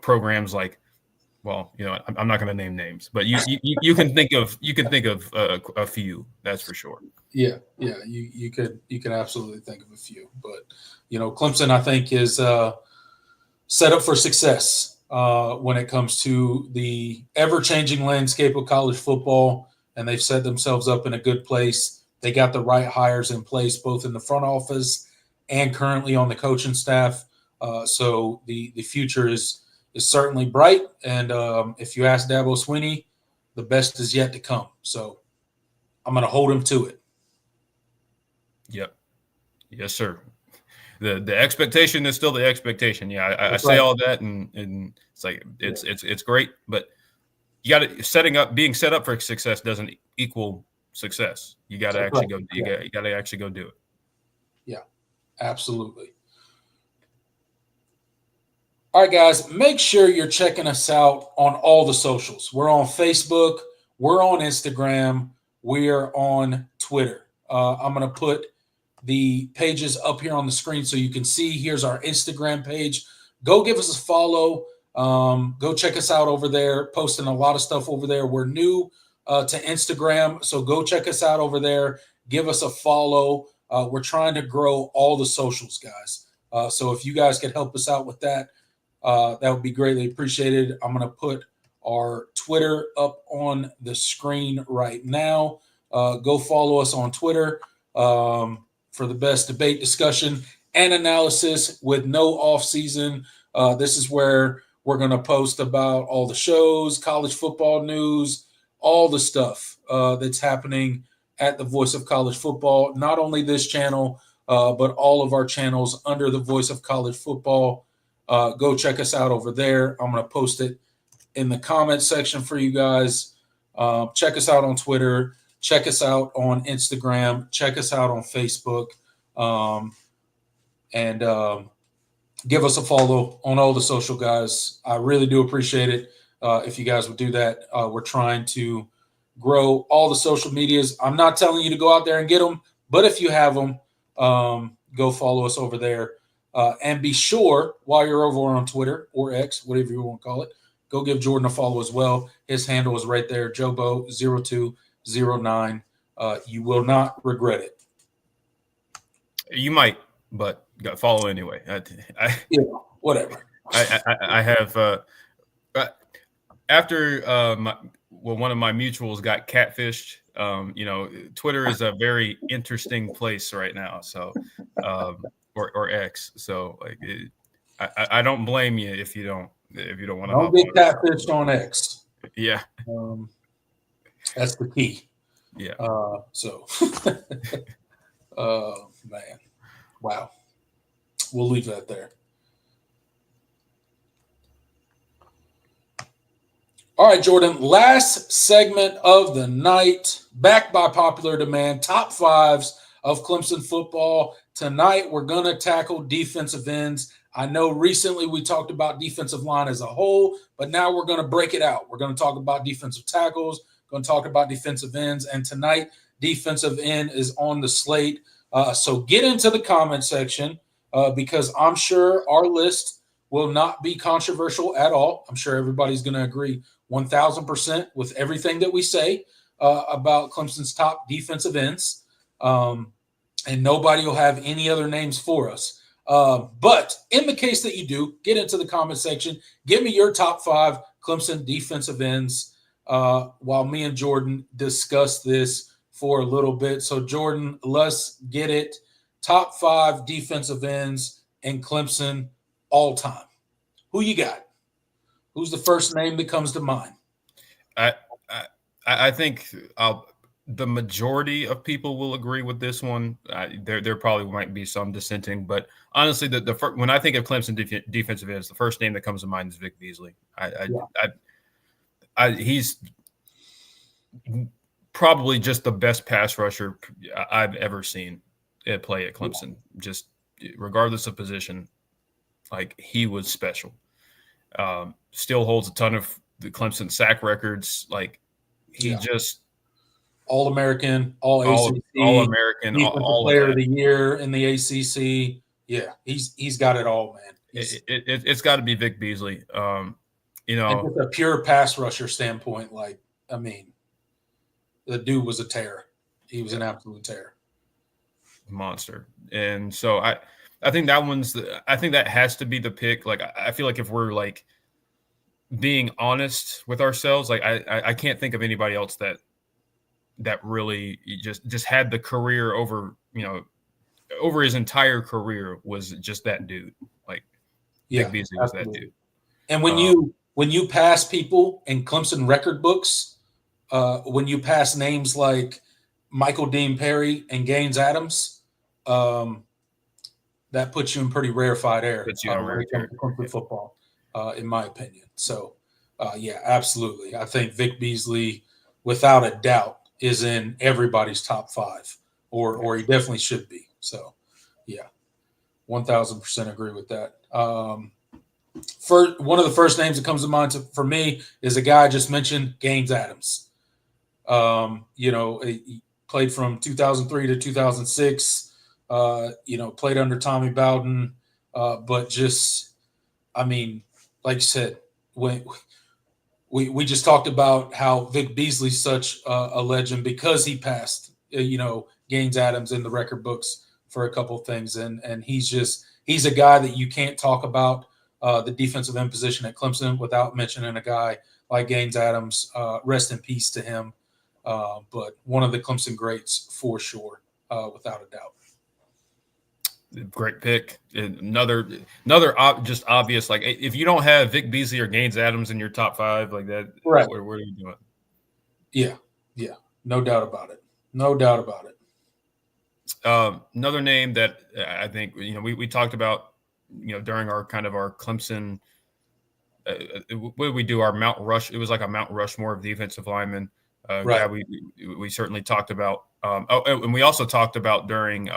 programs like, well, I'm not going to name names, but you can think of a few, that's for sure. Yeah. You could absolutely think of a few, but Clemson, I think, is set up for success when it comes to the ever-changing landscape of college football, and they've set themselves up in a good place. They got the right hires in place, both in the front office and currently on the coaching staff. So the future is certainly bright. And if you ask Dabo Swinney, the best is yet to come. So I'm going to hold him to it. Yep. Yes, sir. The expectation is still the expectation. Yeah, I say right. all that, and it's like it's great, but you got to being set up for success doesn't equal success. You got to actually go. You got to actually go do it. Yeah, absolutely. All right, guys, make sure you're checking us out on all the socials. We're on Facebook, we're on Instagram, we're on Twitter. I'm going to put the pages up here on the screen so you can see. Here's our Instagram page. Go give us a follow. Go check us out over there. Posting a lot of stuff over there. We're new to Instagram, so go check us out over there. Give us a follow. We're trying to grow all the socials, guys. So if you guys could help us out with that, that would be greatly appreciated. I'm going to put our Twitter up on the screen right now. Go follow us on Twitter for the best debate, discussion, and analysis with no off season. This is where we're going to post about all the shows, college football news, all the stuff that's happening at the Voice of College Football. Not only this channel, but all of our channels under the Voice of College Football. Go check us out over there. I'm going to post it in the comment section for you guys. Check us out on Twitter. Check us out on Instagram. Check us out on Facebook. And give us a follow on all the social, guys. I really do appreciate it if you guys would do that. We're trying to grow all the social medias. I'm not telling you to go out there and get them, but if you have them, go follow us over there. And be sure, while you're over on Twitter or X, whatever you want to call it, go give Jordan a follow as well. His handle is right there, Jobo0209. You will not regret it. You might, but follow anyway. Yeah, whatever. I have after one of my mutuals got catfished. Twitter is a very interesting place right now. So. Or X. So I don't blame you if you don't want to. Don't get catfished on X. Yeah, that's the key. Yeah. Man, wow. We'll leave that there. All right, Jordan. Last segment of the night, back by popular demand. Top fives of Clemson football. Tonight, we're going to tackle defensive ends. I know recently we talked about defensive line as a whole, but now we're going to break it out. We're going to talk about defensive tackles, going to talk about defensive ends, and tonight, defensive end is on the slate. So get into the comment section because I'm sure our list will not be controversial at all. I'm sure everybody's going to agree 1,000% with everything that we say about Clemson's top defensive ends. And nobody will have any other names for us. But in the case that you do, get into the comment section. Give me your top five Clemson defensive ends while me and Jordan discuss this for a little bit. So, Jordan, let's get it. Top five defensive ends in Clemson all time. Who you got? Who's the first name that comes to mind? I think the majority of people will agree with this one. There probably might be some dissenting, but honestly, when I think of Clemson defensive ends, the first name that comes to mind is Vic Beasley. He's probably just the best pass rusher I've ever seen play at Clemson. Just regardless of position, like he was special. Still holds a ton of the Clemson sack records. Like he just. All-American, all-ACC, all-American, defensive player of the year in the ACC. Yeah, he's got it all, man. It's got to be Vic Beasley. And with a pure pass rusher standpoint, the dude was a terror. He was an absolute terror, monster. And so I think I think that has to be the pick. Like I feel like if we're like being honest with ourselves, like I can't think of anybody else that really just had the career over his entire career was just that dude. Like Vic Beasley was that dude. And when you pass people in Clemson record books, when you pass names like Michael Dean Perry and Gaines Adams, that puts you in pretty rarefied air. Clemson football, in my opinion. So, absolutely. I think Vic Beasley, without a doubt, is in everybody's top five, or he definitely should be. So, Yeah. 1,000% agree with that. For one of the first names that comes to mind for me is a guy I just mentioned, Gaines Adams. He played from 2003 to 2006. Played under Tommy Bowden, but just, I mean, like you said, when we just talked about how Vic Beasley's such a legend because he passed, Gaines Adams in the record books for a couple of things, and he's a guy that you can't talk about the defensive end position at Clemson without mentioning a guy like Gaines Adams. Rest in peace to him, but one of the Clemson greats for sure, without a doubt. Great pick. Another just obvious. Like if you don't have Vic Beasley or Gaines Adams in your top 5, like that, right? What are you doing? Yeah, no doubt about it. No doubt about it. Another name that I think we talked about during our Clemson. What did we do? Our Mount Rush. It was like a Mount Rushmore of defensive linemen. Right. Guy we certainly talked about. And we also talked about during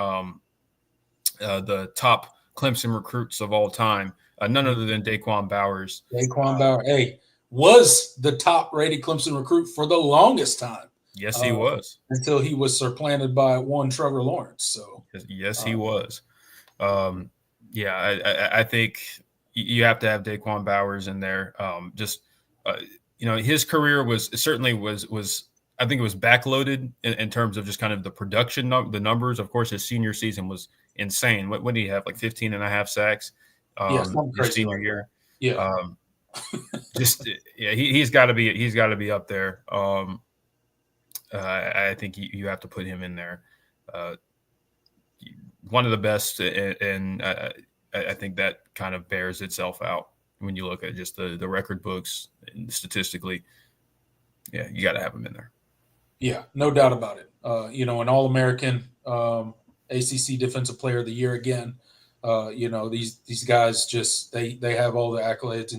the top Clemson recruits of all time, none other than Daquan Bowers. Bowers, was the top-rated Clemson recruit for the longest time. Yes, he was. Until he was supplanted by one Trevor Lawrence. So yes, he was. I think you have to have Daquan Bowers in there. His career was I think it was backloaded in terms of just kind of the production, the numbers. Of course, his senior season was insane. What did he have? Like 15 and a half sacks his senior year. Yeah. He's got to be up there. I think you have to put him in there. One of the best, and I think that kind of bears itself out when you look at just the record books and statistically. Yeah, you got to have him in there. Yeah, no doubt about it. An All-American, ACC Defensive Player of the Year again. These guys just they have all the accolades,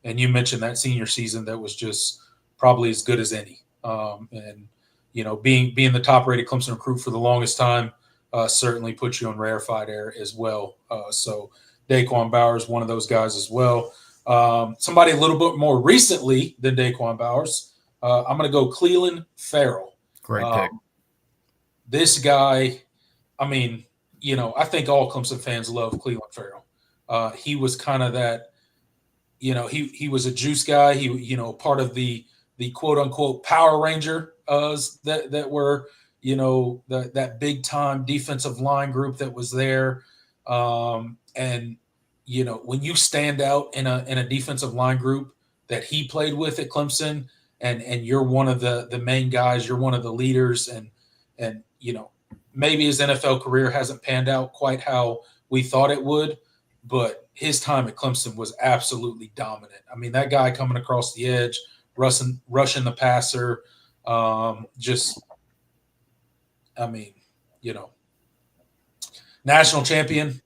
and you mentioned that senior season that was just probably as good as any. Being the top-rated Clemson recruit for the longest time certainly puts you on rarefied air as well. So Daquan Bowers, one of those guys as well. Somebody a little bit more recently than Daquan Bowers. I'm going to go Clelin Ferrell. Great pick. This guy, I think all Clemson fans love Clelin Ferrell. He was kind of that, he was a juice guy. He, part of the quote unquote Power Ranger that were, that big time defensive line group that was there. When you stand out in a defensive line group that he played with at Clemson, and you're one of the main guys, you're one of the leaders, and maybe his NFL career hasn't panned out quite how we thought it would, but his time at Clemson was absolutely dominant. That guy coming across the edge, rushing the passer, national champion,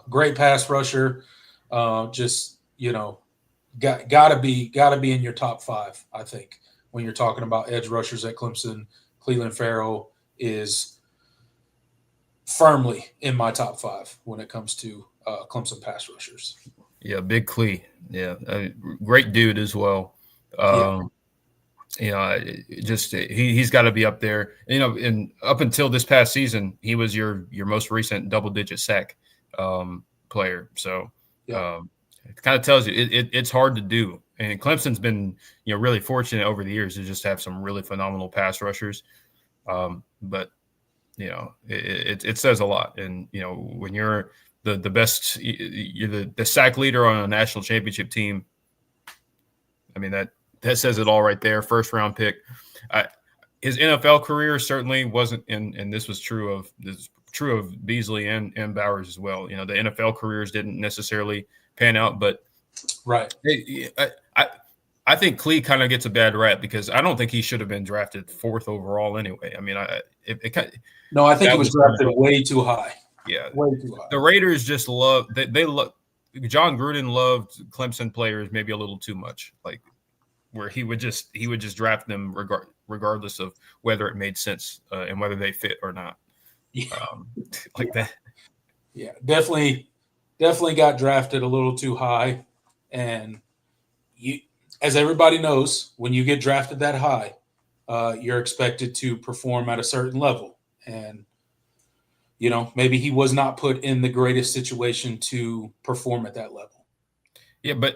great pass rusher, got to be in your top 5, I think, when you're talking about edge rushers at Clemson. Clelin Ferrell is firmly in my top 5 when it comes to Clemson pass rushers. Yeah, big Cle. Yeah, great dude as well. He's got to be up there. And up until this past season, he was your most recent double-digit sack player. So it kind of tells you it's hard to do. And Clemson's been really fortunate over the years to just have some really phenomenal pass rushers. But it says a lot. And when you're the best, you're the sack leader on a national championship team, that says it all right there. First round pick. His NFL career certainly wasn't, and this was true of Beasley and Bowers as well. The NFL careers didn't necessarily pan out, but right. I think Cle kind of gets a bad rap because I don't think he should have been drafted 4th overall anyway. I think he was drafted way too high. Yeah, way too high. The Raiders just love they love John Gruden loved Clemson players maybe a little too much, like where he would just draft them regardless of whether it made sense and whether they fit or not. Yeah. Like that. Yeah, definitely got drafted a little too high, and you, as everybody knows, when you get drafted that high, you're expected to perform at a certain level, and maybe he was not put in the greatest situation to perform at that level. Yeah, but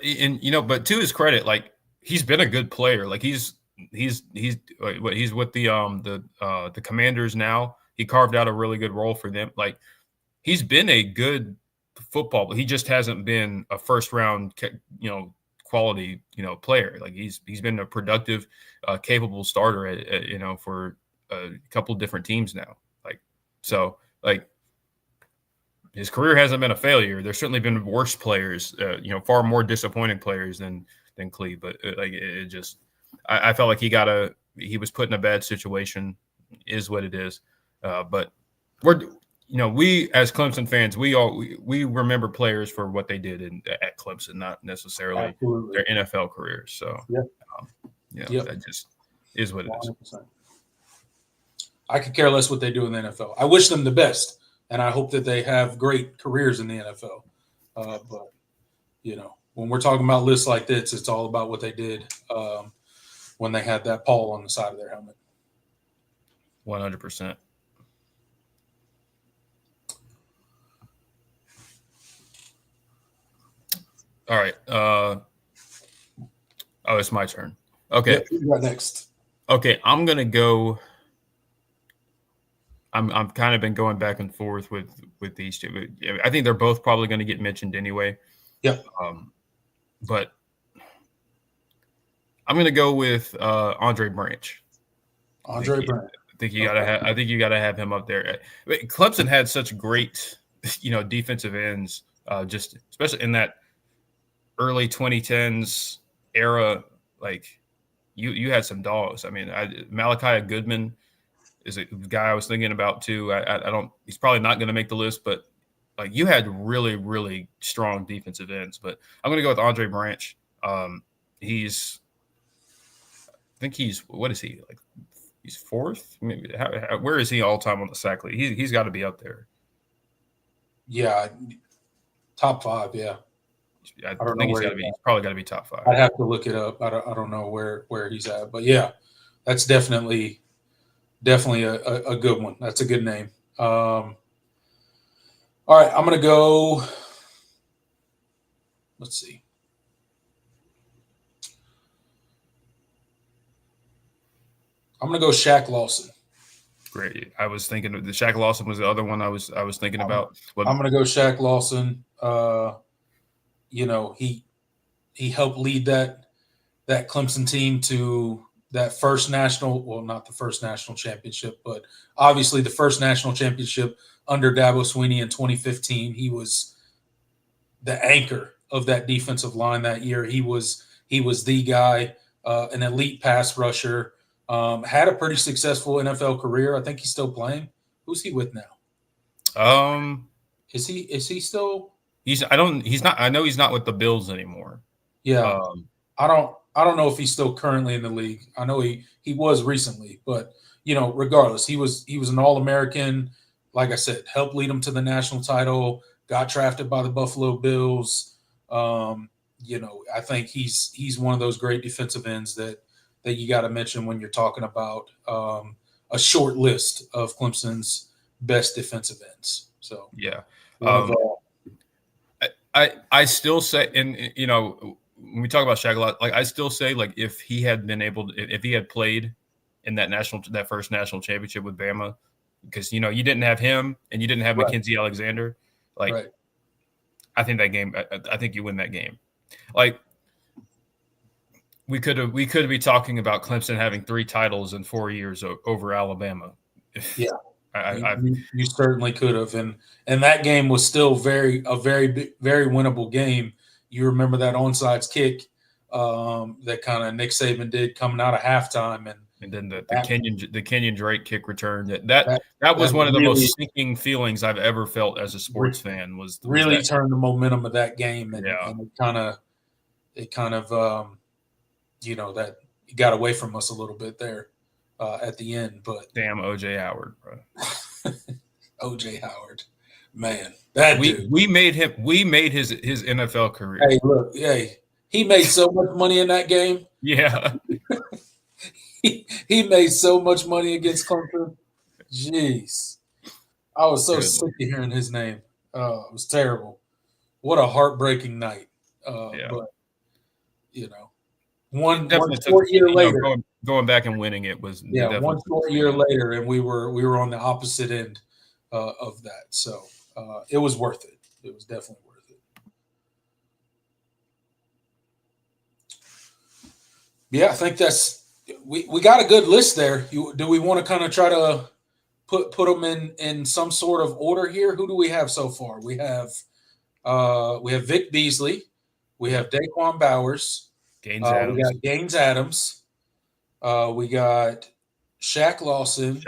but to his credit, like he's been a good player. Like he's he's with the Commanders now. He carved out a really good role for them. Like he's been a good football, but he just hasn't been a first round, quality, player. Like he's been a productive, capable starter for a couple different teams now. Like his career hasn't been a failure. There's certainly been worse players, far more disappointing players than Cleve. But it just, I felt like he was put in a bad situation. Is what it is. But we as Clemson fans, we remember players for what they did at Clemson, not necessarily Absolutely. their NFL careers. So that just is what it is. 100%. I could care less what they do in the NFL. I wish them the best, and I hope that they have great careers in the NFL. But when we're talking about lists like this, it's all about what they did when they had that Paul on the side of their helmet. 100%. All right. It's my turn. Okay. Yep, you got next. Okay, I'm gonna go. I'm kind of been going back and forth with these two. I think they're both probably going to get mentioned anyway. Yep. But I'm going to go with Andre Branch. Branch. I think you gotta have him up there. Clemson had such great, defensive ends, just especially in that early 2010s era. Like you had some dogs. I mean, Malachi Goodman is a guy I was thinking about too. I don't. He's probably not going to make the list, but like you had really, really strong defensive ends. But I'm going to go with Andre Branch. I think what is he like? He's fourth. Maybe where is he all time on the sack lead? He's got to be up there. Yeah, top 5. Yeah, I think he's probably got to be top 5. I'd have to look it up. I don't know where he's at, but yeah, that's definitely a good one. That's a good name. All right, I'm going to go. Let's see. I'm going to go Shaq Lawson. Great. I was thinking the Shaq Lawson was the other one I was thinking about. I'm going to go Shaq Lawson. He helped lead that Clemson team to that first national, well, not the first national championship, but obviously the first national championship under Dabo Swinney in 2015. He was the anchor of that defensive line that year. He was the guy, an elite pass rusher, had a pretty successful NFL career. I think he's still playing. Who's he with now? Is he still? He's not. I know he's not with the Bills anymore. Yeah. I don't know if he's still currently in the league. I know he was recently, but regardless, he was an All-American. Like I said, helped lead him to the national title. Got drafted by the Buffalo Bills. I think he's one of those great defensive ends that you got to mention when you're talking about a short list of Clemson's best defensive ends. So yeah, I still say, and when we talk about Shaq a lot, like I still say, like if he had been if he had played in that first national championship with Bama, because you didn't have him and you didn't have Mackenzie Alexander, like I think that game, I think you win that game. Like we could be talking about Clemson having 3 titles in 4 years over Alabama. Yeah, you certainly could have, and that game was still very winnable game. You remember that onside kick that kind of Nick Saban did coming out of halftime, and then the Kenyon Drake kick return. That was one of the most sinking feelings I've ever felt as a sports fan. Was really turned the momentum of that game, and it kind of that got away from us a little bit there at the end. But damn OJ Howard, bro. OJ Howard. Man, that dude. We made his NFL career. Hey, look, he made so much money in that game. Yeah. He made so much money against Clemson. Jeez. I was so sick of hearing his name. It was terrible. What a heartbreaking night. But, one short year later. Going back and winning it was one short year later, and we were on the opposite end of that. So it was worth it. It was definitely worth it. Yeah, I think we got a good list there. Do we want to kind of try to put them in some sort of order here? Who do we have so far? We have Vic Beasley, we have Daquan Bowers, we got Gaines Adams, we got Shaq Lawson,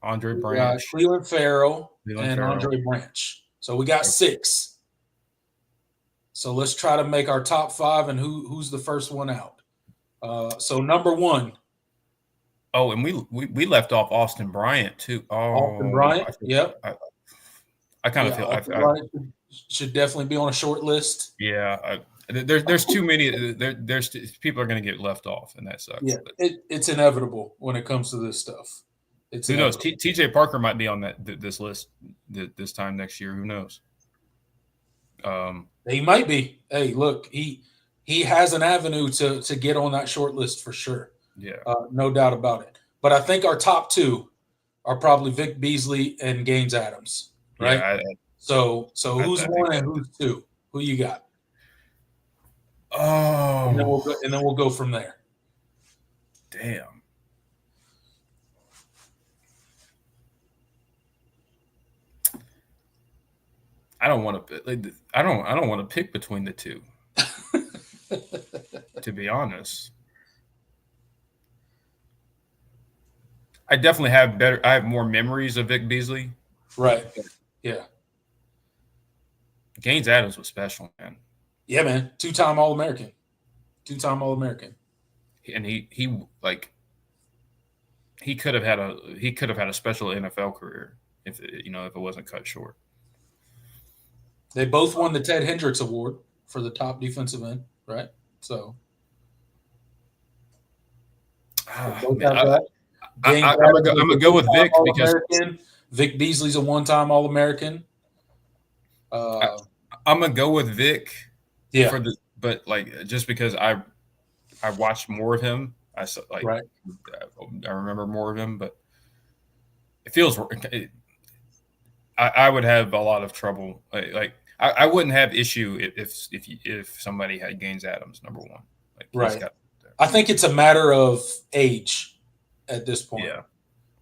Andre Branch, Cleveland Farrell, and Andre Branch. So we got 6. So let's try to make our top 5, and who's the first one out. So number 1. Oh, and we left off Austin Bryant too. Oh, Austin Bryant. Yep. I kind of feel Bryant should definitely be on a short list. Yeah, there's too many. There's people are going to get left off, and that sucks. Yeah, it's inevitable when it comes to this stuff. Who knows? T.J. Parker might be on this list this time next year. Who knows? He might be. Hey, look, he has an avenue to get on that short list for sure. Yeah, no doubt about it. But I think our top 2 are probably Vic Beasley and Gaines Adams, right? Yeah, so who's 1 and who's 2? Who you got? Oh, and then we'll go from there. Damn. I don't want to pick between the 2. To be honest, I definitely have more memories of Vic Beasley. Right. Yeah. Gaines Adams was special, man. Yeah, man. 2-time All-American. And he could have had a special NFL career if it wasn't cut short. They both won the Ted Hendricks Award for the top defensive end, right? So I'm gonna go with Vic because Vic Beasley's a 1-time All-American. I'm gonna go with Vic. Yeah. But just because I watched more of him, I remember more of him, but it feels I would have a lot of trouble. I wouldn't have issue if somebody had Gaines Adams number 1. Right. I think it's a matter of age at this point. Yeah.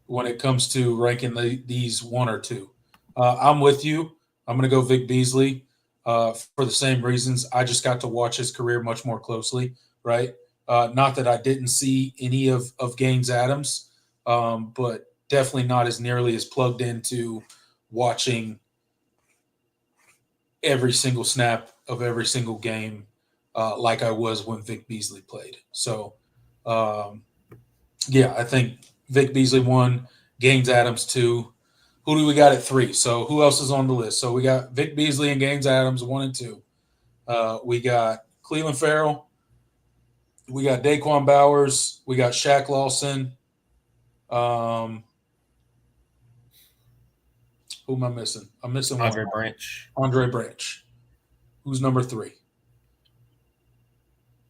When it comes to ranking these 1 or 2, I'm with you. I'm going to go Vic Beasley for the same reasons. I just got to watch his career much more closely, right? Not that I didn't see any of Gaines Adams, but definitely not as nearly as plugged into watching every single snap of every single game like I was when Vic Beasley played. So, I think Vic Beasley 1, Gaines Adams 2. Who do we got at 3? So who else is on the list? So we got Vic Beasley and Gaines Adams 1 and 2. We got Cleveland Farrell. We got Daquan Bowers. We got Shaq Lawson. Who am I missing? I'm missing Andre Branch. Andre Branch. Who's number 3?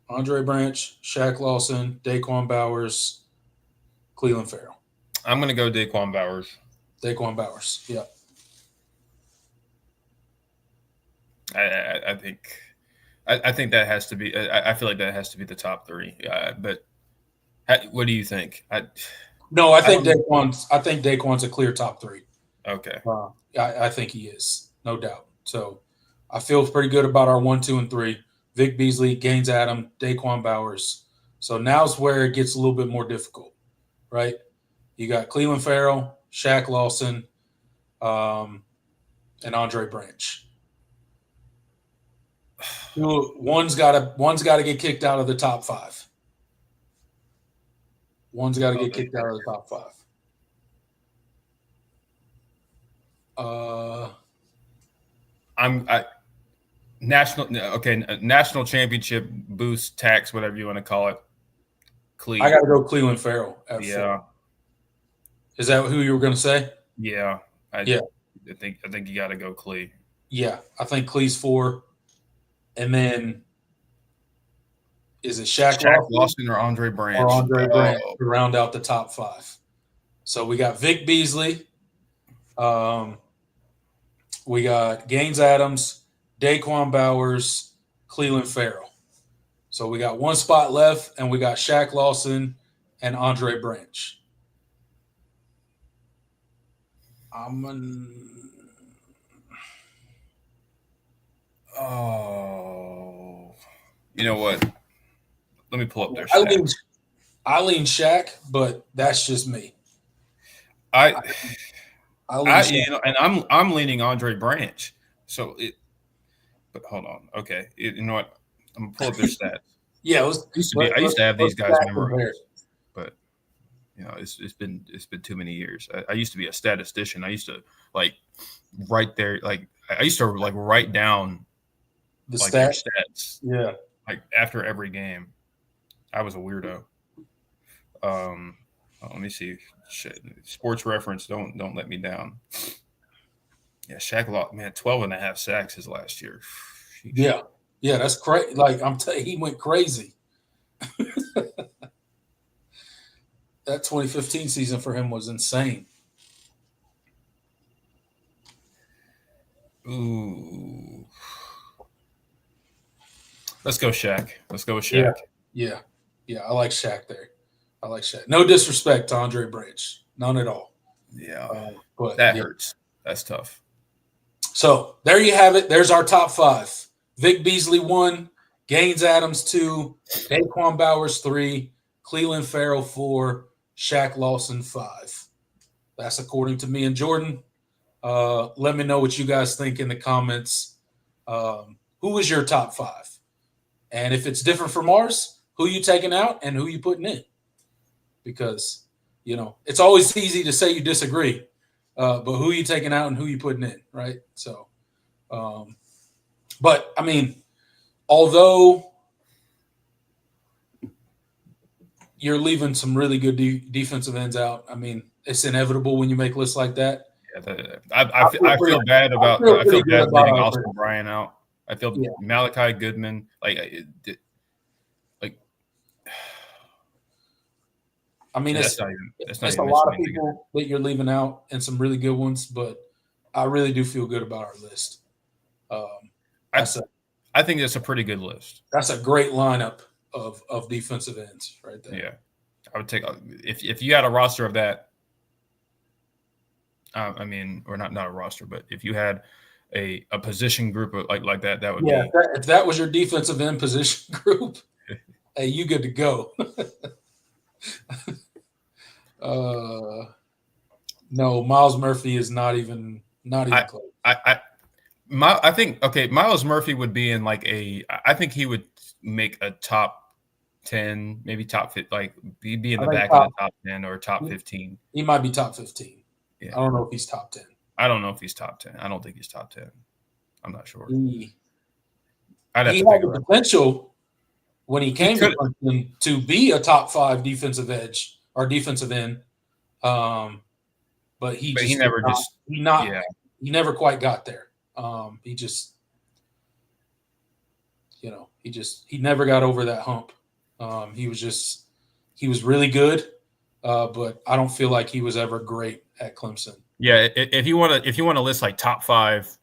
Andre Branch, Shaq Lawson, Daquan Bowers, Cleveland Farrell. I'm going to go Daquan Bowers. Daquan Bowers, yeah. I think that has to be. I feel like that has to be the top 3. But what do you think? I think Daquan's a clear top 3. Okay. I think he is, no doubt. So I feel pretty good about our 1, 2, and 3. Vic Beasley, Gaines Adams, Daquan Bowers. So now's where it gets a little bit more difficult, right? You got Cleveland Farrell, Shaq Lawson, and Andre Branch. One's got to get kicked out of the top 5. One's got to get kicked out of the top 5. national championship boost tax, whatever you want to call it. I got to go Cleveland Farrell at 4. Is that who you were going to say? Yeah. I think you got to go Clee. Yeah, I think Clee's 4. And then is it Shaq Lawson or Andre Branch? Or Andre Branch to round out the top 5. So we got Vic Beasley. We got Gaines Adams, Daquan Bowers, Cleveland Farrell. So we got one spot left, and we got Shaq Lawson and Andre Branch. You know what? Let me pull up their stats. I lean Shaq, but that's just me. I'm leaning Andre Branch. But hold on. Okay, you know what? I'm gonna pull up their stats. Yeah, I used to have these guys memorized, but it's been too many years. I used to be a statistician. I used to write down the stats. Yeah, after every game. I was a weirdo. Let me see. Sports Reference, don't let me down. Yeah, Shaq Lawson, man, 12.5 sacks his last year. Yeah, that's crazy. He went crazy. That 2015 season for him was insane. Ooh. Let's go Shaq. Let's go with Shaq. Yeah. I like Shaq there. I like Shaq. No disrespect to Andre Branch. None at all. Yeah. But that hurts. That's tough. So there you have it. There's our top 5. Vic Beasley 1, Gaines Adams 2, Daquan Bowers 3, Cleveland Farrell 4, Shaq Lawson 5. That's according to me and Jordan. Let me know what you guys think in the comments. Who is your top 5? And if it's different from ours, who you taking out and who you putting in? Because, it's always easy to say you disagree, but who you taking out and who you putting in, right? So, but, I mean, although you're leaving some really good defensive ends out, I mean, it's inevitable when you make lists like that. Yeah, I feel bad about leaving Austin Bryant out. I feel Malachi Goodman, I mean, it's a lot of people that you're leaving out and some really good ones, but I really do feel good about our list. I think it's a pretty good list. That's a great lineup of defensive ends right there. Yeah, I would take if you had a roster of that. I mean, or not a roster, but if you had a position group like that, that would be. If that was your defensive end position group, hey, you good to go. No, Miles Murphy is not even close. I think Miles Murphy would be in I think he would make a top 10, maybe top 50, he'd be in the back of the top 10 or top 15. He might be top 15. Yeah. I don't know if he's top 10. I don't know if he's top 10. I don't think he's top 10. I'm not sure. He had the potential when he came to Clemson to be a top 5 defensive edge or defensive end. But he never quite got there. He never got over that hump. He was really good, but I don't feel like he was ever great at Clemson. Yeah, if you want to list top 5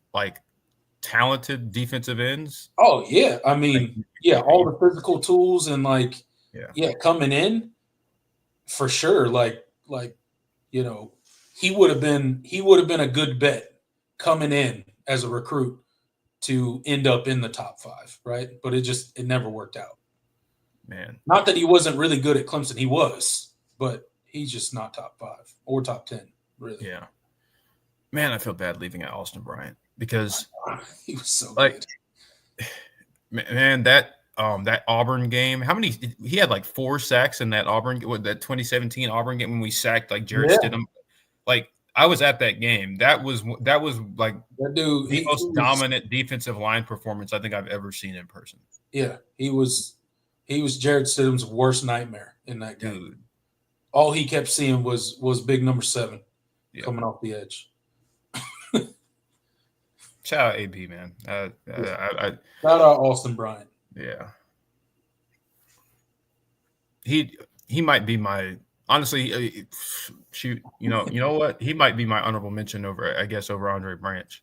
talented defensive ends. Oh yeah, I mean, all the physical tools and coming in for sure. He would have been a good bet coming in as a recruit to end up in the top 5, right? But it never worked out. Man, not that he wasn't really good at Clemson, he was, but he's just not top 5 or top 10, really. Yeah. Man, I feel bad leaving out Austin Bryant because he was so good. Man, that Auburn game, he had 4 sacks in that Auburn, that 2017 Auburn game when we sacked Jarrett Stidham. I was at that game. That was like that dude, the most dominant defensive line performance I think I've ever seen in person. Yeah, he was Jared Stidham's worst nightmare in that game. Dude. All he kept seeing was big number 7 coming off the edge. Shout out AB, man. Shout out Austin Bryant. Yeah. He might be my honestly shoot. You know what? He might be my honorable mention over Andre Branch.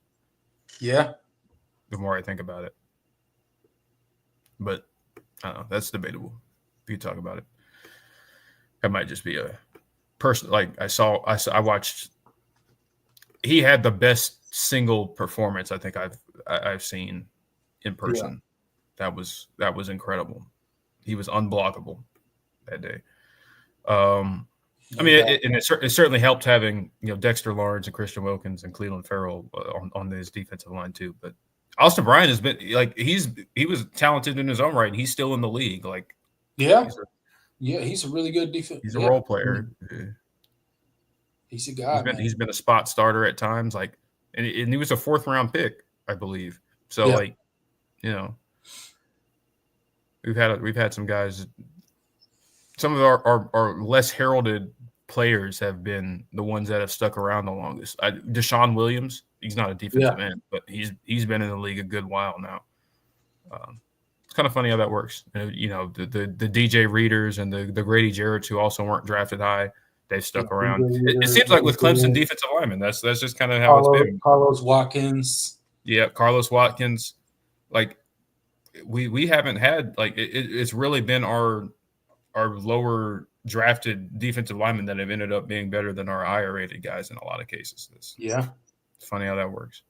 Yeah. The more I think about it, but I don't know. That's debatable. If you talk about it, that might just be a person. Like I watched. He had the best single performance I think I've seen in person. Yeah. That was incredible. He was unblockable that day. I mean, it certainly helped having Dexter Lawrence and Christian Wilkins and Cleveland Farrell on his defensive line too. But Austin Bryant has been like he was talented in his own right, and he's still in the league. Like, he's a really good defense. He's a role player. He's a guy. He's been a spot starter at times, like, and he was a 4th round pick, I believe. So we've had some guys. Some of our less heralded players have been the ones that have stuck around the longest. Deshaun Williams, he's not a defensive end, but he's been in the league a good while now. It's kind of funny how that works. The DJ Readers and the Grady Jarretts, who also weren't drafted high, they've stuck around. It seems like with Clemson defensive linemen, that's just kind of how it's been. Carlos Watkins. Yeah, Carlos Watkins. Like we haven't had it's really been our lower drafted defensive linemen that have ended up being better than our higher rated guys in a lot of cases. It's funny how that works.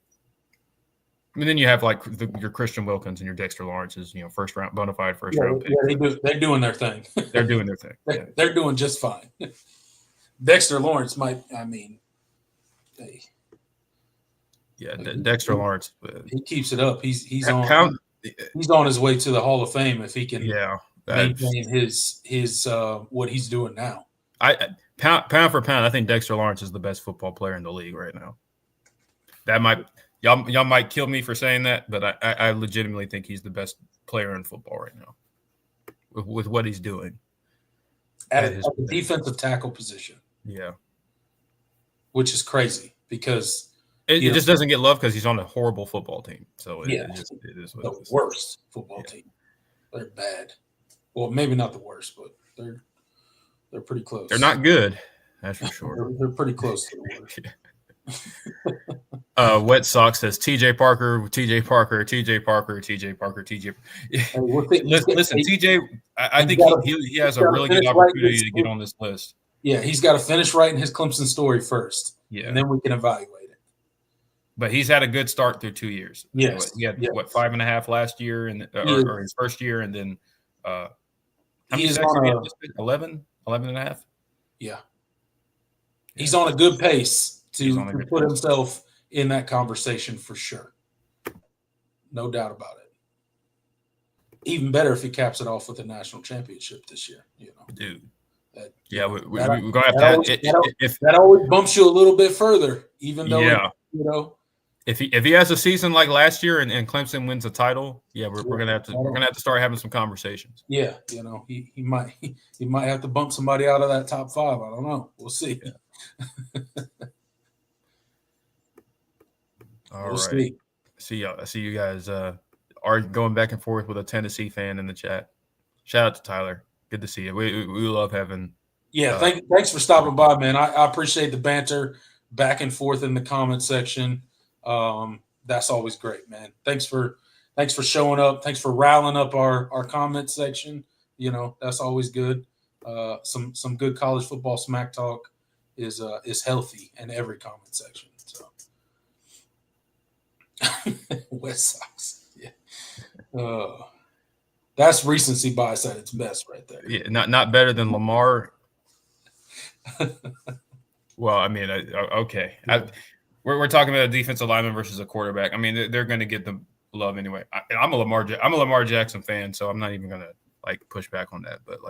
I mean, then you have your Christian Wilkins and your Dexter Lawrence's, first round bona fide first round pick. Yeah, they're doing their thing. They're doing their thing. They're doing just fine. Dexter Lawrence Dexter Lawrence. He keeps it up. He's on his way to the Hall of Fame if he can. Maintain his what he's doing now. Pound for pound, I think Dexter Lawrence is the best football player in the league right now. That might y'all might kill me for saying that, but I legitimately think he's the best player in football right now with what he's doing at the defensive tackle position. Yeah, which is crazy because it just doesn't get love because he's on a horrible football team. So it is what the worst football team. They're bad. Well, maybe not the worst, but they're pretty close. They're not good, that's for sure. They're pretty close to the worst. Wet Sox says TJ Parker. Listen, TJ, I think he has a really good opportunity to get on this list. Yeah, he's got to finish writing his Clemson story first. Yeah, and then we can evaluate it. But he's had a good start through 2 years. Yes, he had 5.5 last year, or his first year, and then he is on 11 and a half. Yeah, he's on a good pace to put himself in that conversation for sure. No doubt about it. Even better if he caps it off with a national championship this year. Dude. We're going to have to. That always bumps you a little bit further, even though If he has a season like last year and Clemson wins a title, we're gonna have to start having some conversations. Yeah, he might have to bump somebody out of that top 5. I don't know. We'll see. Yeah. All we'll right. See. I see you guys are going back and forth with a Tennessee fan in the chat. Shout out to Tyler. Good to see you. We love having. Yeah, thanks for stopping by, man. I appreciate the banter back and forth in the comment section. That's always great, man. Thanks for showing up. Thanks for riling up our comment section. That's always good. Some good college football smack talk is healthy in every comment section. So West Sox. Yeah. That's recency bias at its best right there. Yeah, not better than Lamar. Well, I mean, okay. We're talking about a defensive lineman versus a quarterback. I mean, they're going to get the love anyway. I'm a Lamar Jackson fan, so I'm not even going to push back on that. But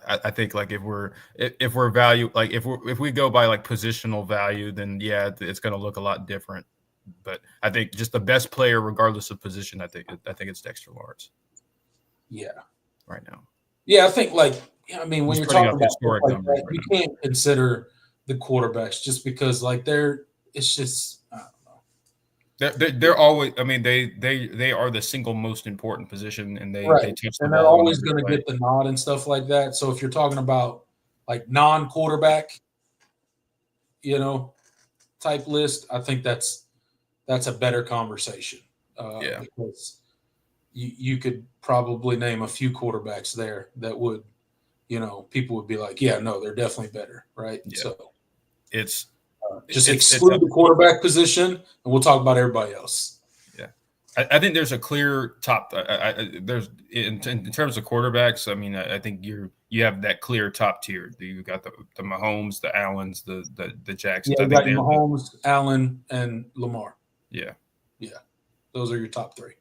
I think like if we're value, like if we go by like positional value, then yeah, it's going to look a lot different. But I think just the best player, regardless of position, I think it's Dexter Lawrence. Yeah. Right now. Yeah, I think like I mean when He's you're putting talking up about historic like numbers that, right you now. can't consider the quarterbacks just because like it's just I don't know. They're always. I mean, they are the single most important position, and they Right. touch the And they're ball on always every going to play. get the nod and stuff like that. So if you're talking about like non-quarterback, type list, I think that's a better conversation. Yeah. Because you could probably name a few quarterbacks there that would, people would be like, yeah, no, they're definitely better, right? Yeah. So It's just exclude the quarterback position, and we'll talk about everybody else. Yeah, I think there's a clear top. There's in terms of quarterbacks. I mean, I think you have that clear top tier. You got the Mahomes, the Allens, the Jacksons. Yeah, I you think got Mahomes, Allen, and Lamar. Yeah. Those are your top three.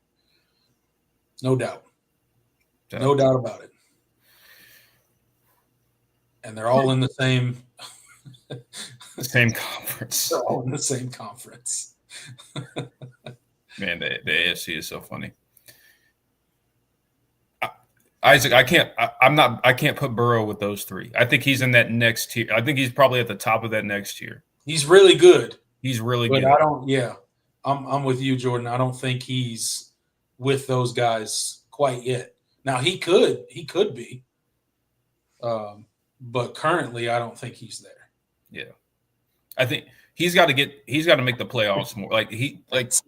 No doubt. So, No doubt about it. And they're all in the same conference. They're all in the same conference. Man, the AFC is so funny. Isaac, I can't put Burrow with those three. I think he's in that next tier. I think he's probably at the top of that next tier. He's really good. He's really good. But I'm with you, Jordan. I don't think he's with those guys quite yet. Now he could be. But currently I don't think he's there. Yeah. I think he's got to make the playoffs more. Like it's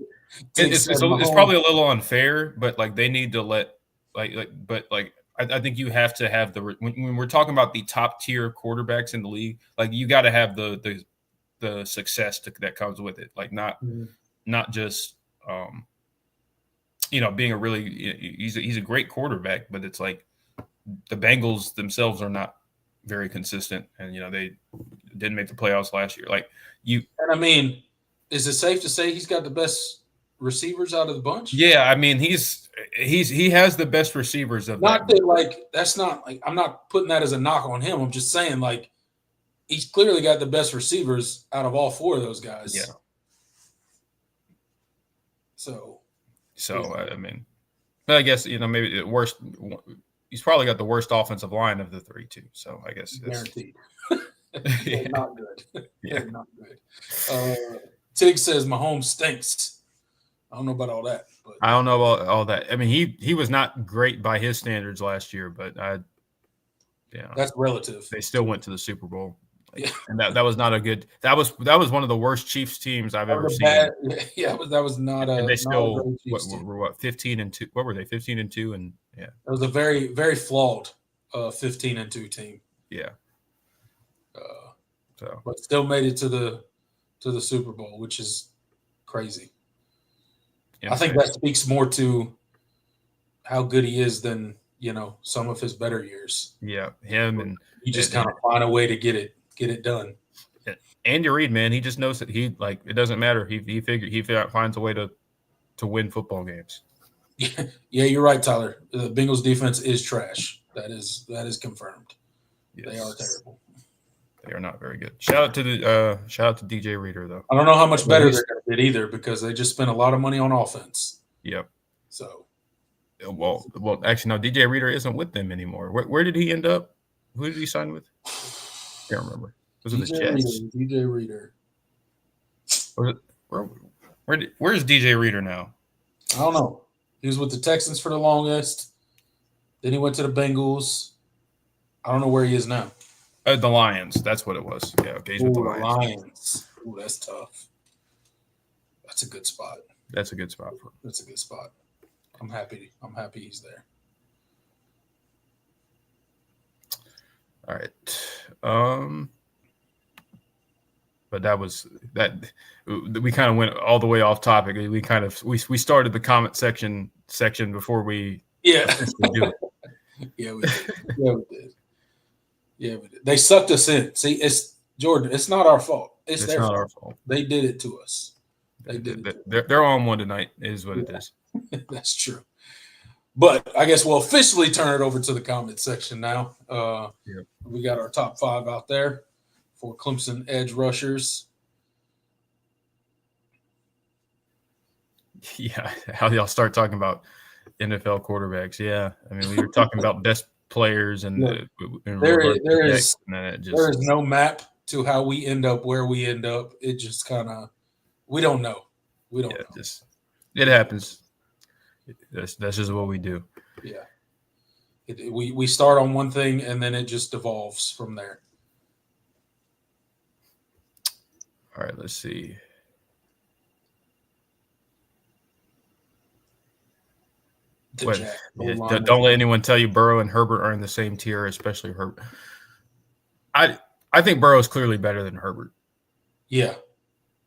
probably a little unfair, but like they need to let I think you have to have when we're talking about the top tier quarterbacks in the league, like you got to have the success that comes with it. Like not just being a really he's a great quarterback, but it's like the Bengals themselves are not very consistent, and they didn't make the playoffs last year. And I mean, is it safe to say he's got the best receivers out of the bunch? Yeah, I mean he has the best receivers of not that like that's not like I'm not putting that as a knock on him. I'm just saying like he's clearly got the best receivers out of all four of those guys. Yeah. So I mean, but I guess maybe the worst. He's probably got the worst offensive line of the three too. So I guess guaranteed. Yeah. Not good. Yeah, not good. Tig says Mahomes stinks. I don't know about all that. But I don't know about all that. I mean, he was not great by his standards last year, but that's relative. They still went to the Super Bowl. And that was not a good. That was one of the worst Chiefs teams I've ever seen. Yeah, that was not a. And they still were 15-2. What were they? 15-2, and yeah, it was a very very flawed 15-2 team. Yeah. But still made it to the Super Bowl, which is crazy. Insane. I think that speaks more to how good he is than some of his better years. Yeah, him and you just kind of find a way to get it done. Andy Reid, man, he just knows that it doesn't matter. He finds a way to win football games. Yeah, you're right, Tyler. The Bengals defense is trash. That is confirmed. Yes. They are terrible. They are not very good. Shout out to DJ Reader though. I don't know how much better they're going to get either because they just spent a lot of money on offense. Yep. So. Well, actually, no. DJ Reader isn't with them anymore. Where did he end up? Who did he sign with? Can't remember. Was it the Jets? DJ Reader. Where's DJ Reader now? I don't know. He was with the Texans for the longest. Then he went to the Bengals. I don't know where he is now. The Lions. That's what it was. Yeah, okay. He's with the Lions. Ooh, that's tough. That's a good spot. That's a good spot for him. That's a good spot. I'm happy he's there. All right. But that was that. We kind of went all the way off topic. We started the comment section before we do it. Yeah, we did. Yeah, we did. They sucked us in. See, it's Jordan. It's not our fault. It's their fault. Our fault. They did it to us. They're on one tonight. Is what it is. That's true. But I guess we'll officially turn it over to the comment section now. We got our top 5 out there for Clemson edge rushers. Yeah, how y'all start talking about NFL quarterbacks? Yeah, I mean, we were talking about best players and there is no map to how we end up where we end up. It just kind of we don't know. We don't know. It happens. That's just what we do. Yeah. We start on one thing and then it just evolves from there. All right, let's see. Don't let anyone tell you Burrow and Herbert are in the same tier, especially Herbert. I think Burrow is clearly better than Herbert. Yeah,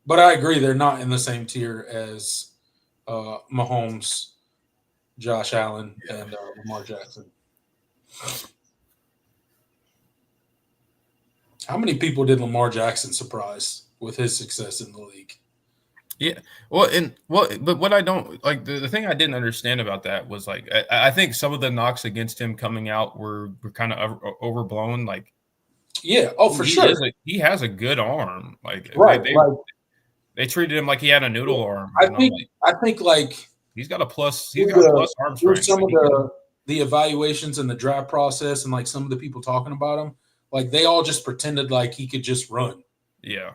but I agree they're not in the same tier as Mahomes, Josh Allen, and Lamar Jackson. How many people did Lamar Jackson surprise with his success in the league? Yeah, but what I don't like the thing I didn't understand about that was like I think some of the knocks against him coming out were kind of overblown. Like, yeah, for sure, he has a good arm. Like, right, they treated him like he had a noodle arm. I think he's got a plus. He's got a plus arm strength. Some of the evaluations and the draft process, and like some of the people talking about him, like they all just pretended like he could just run. Yeah,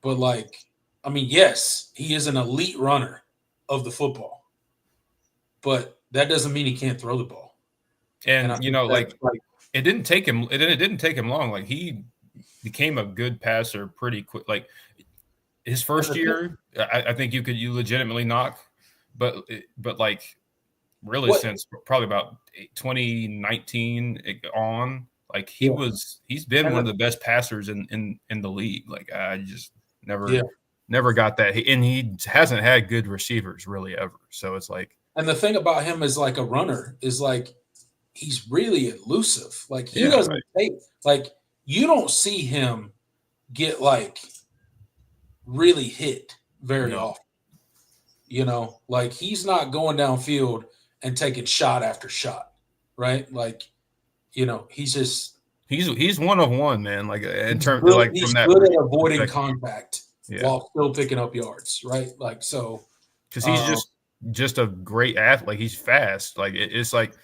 but like. I mean, yes, he is an elite runner of the football, but that doesn't mean he can't throw the ball. And it didn't take him. It didn't take him long. Like he became a good passer pretty quick. Like his first year, I think you legitimately knock, but like really since probably about 2019 on, like he's been one of the best passers in the league. Like I just never. Yeah. Never got that. And he hasn't had good receivers really ever. So it's like. And the thing about him is like a runner is like he's really elusive. Like he doesn't take like you don't see him get like really hit very often. You know, like he's not going downfield and taking shot after shot, right? Like, you know, he's just he's one of one, man. Like in terms of like he's from that good at avoiding contact. While still picking up yards, right? Like so, because he's just a great athlete. Like he's fast. Like it's like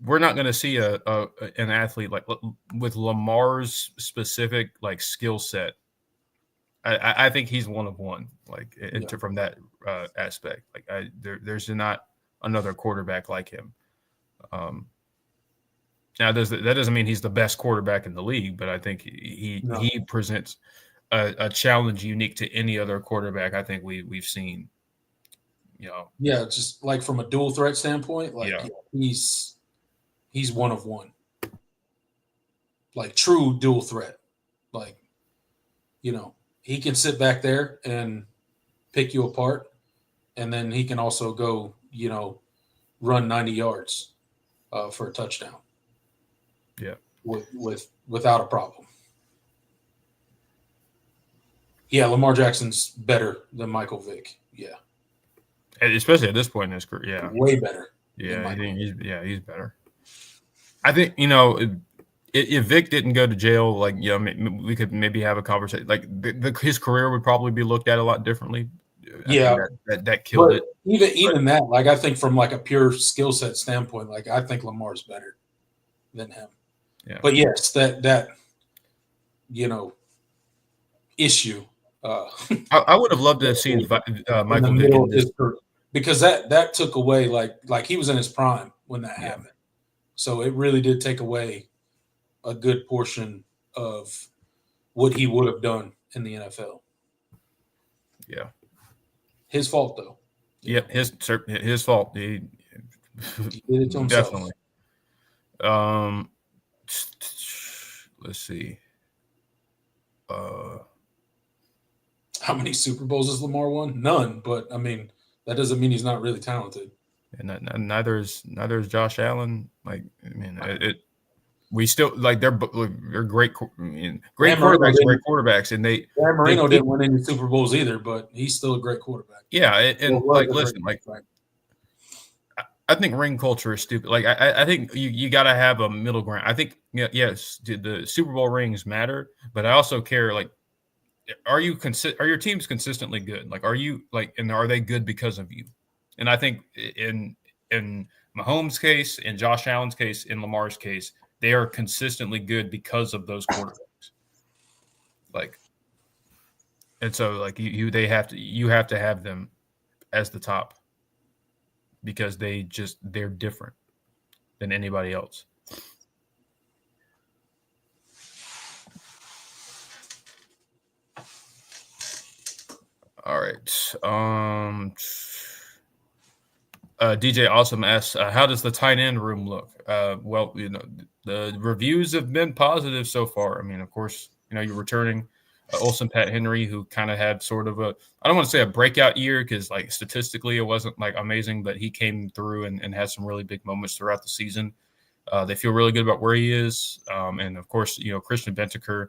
we're not going to see an athlete like with Lamar's specific like skill set. I think he's one of one. Like from that aspect, like there's not another quarterback like him. Now that doesn't mean he's the best quarterback in the league, but I think he presents a challenge unique to any other quarterback I think we've seen. You know. Yeah, just like from a dual threat standpoint, like he's one of one. Like true dual threat. Like, you know, he can sit back there and pick you apart, and then he can also go, you know, run 90 yards for a touchdown. Yeah. Without a problem. Yeah, Lamar Jackson's better than Michael Vick. Yeah, and especially at this point in his career. Yeah, way better. Yeah, I think he's better. I think if Vick didn't go to jail, like we could maybe have a conversation. Like his career would probably be looked at a lot differently. That killed it. Even that, like I think from like a pure skill set standpoint, like I think Lamar's better than him. Yeah, but yes, that you know issue. I would have loved to have seen Michael Vick in this because that took away like he was in his prime when that happened, so it really did take away a good portion of what he would have done in the NFL. Yeah, his fault though. Yeah, his fault. He did it to himself. Definitely. Let's see. How many Super Bowls has Lamar won? None, but I mean that doesn't mean he's not really talented. And neither is Josh Allen. Like I mean, we still like they're great. Great quarterbacks, and Dan Marino didn't win any Super Bowls either, but he's still a great quarterback. Yeah, and like listen, like I think ring culture is stupid. Like I think you got to have a middle ground. I think yes, the Super Bowl rings matter, but I also care like are your teams consistently good? Like are you like and are they good because of you? And I think in Mahomes' case, in Josh Allen's case, in Lamar's case, they are consistently good because of those quarterbacks. Like and so like you have to have them as the top because they're different than anybody else. All right. DJ Awesome asks, how does the tight end room look? Well, the reviews have been positive so far. I mean, of course, you're returning Olsen Pat Henry, who kind of had sort of I don't want to say a breakout year because, like, statistically it wasn't like amazing, but he came through and had some really big moments throughout the season. They feel really good about where he is. And of course, Christian Bentaker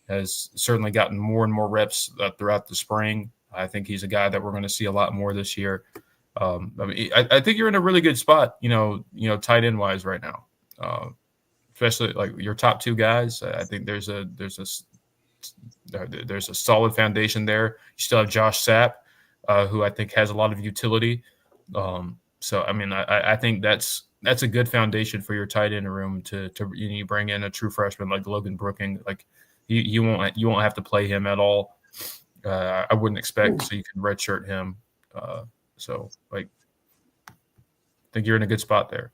has certainly gotten more and more reps throughout the spring. I think he's a guy that we're going to see a lot more this year. I think you're in a really good spot, tight end wise right now, especially like your top two guys. I think there's a solid foundation there. You still have Josh Sapp, who I think has a lot of utility. So I mean, I think that's a good foundation for your tight end room to you bring in a true freshman like Logan Brooking. Like you won't have to play him at all. I wouldn't expect, so you can redshirt him. So like, I think you're in a good spot there.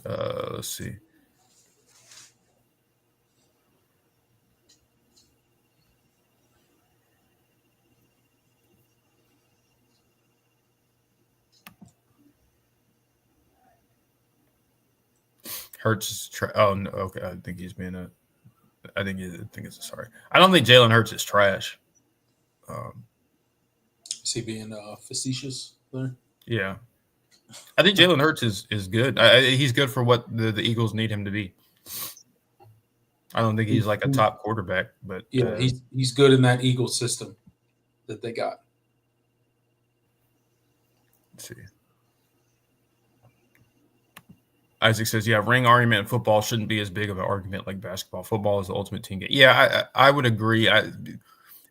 Let's see. Hurts is oh no, okay. I think he's being I think it's sorry. I don't think Jalen Hurts is trash. Is he being facetious there? Yeah, I think Jalen Hurts is good. He's good for what the Eagles need him to be. I don't think he's like a top quarterback, but yeah, he's good in that Eagles system that they got. Let's see. Isaac says, yeah, ring argument in football shouldn't be as big of an argument like basketball. Football is the ultimate team game. Yeah, I would agree.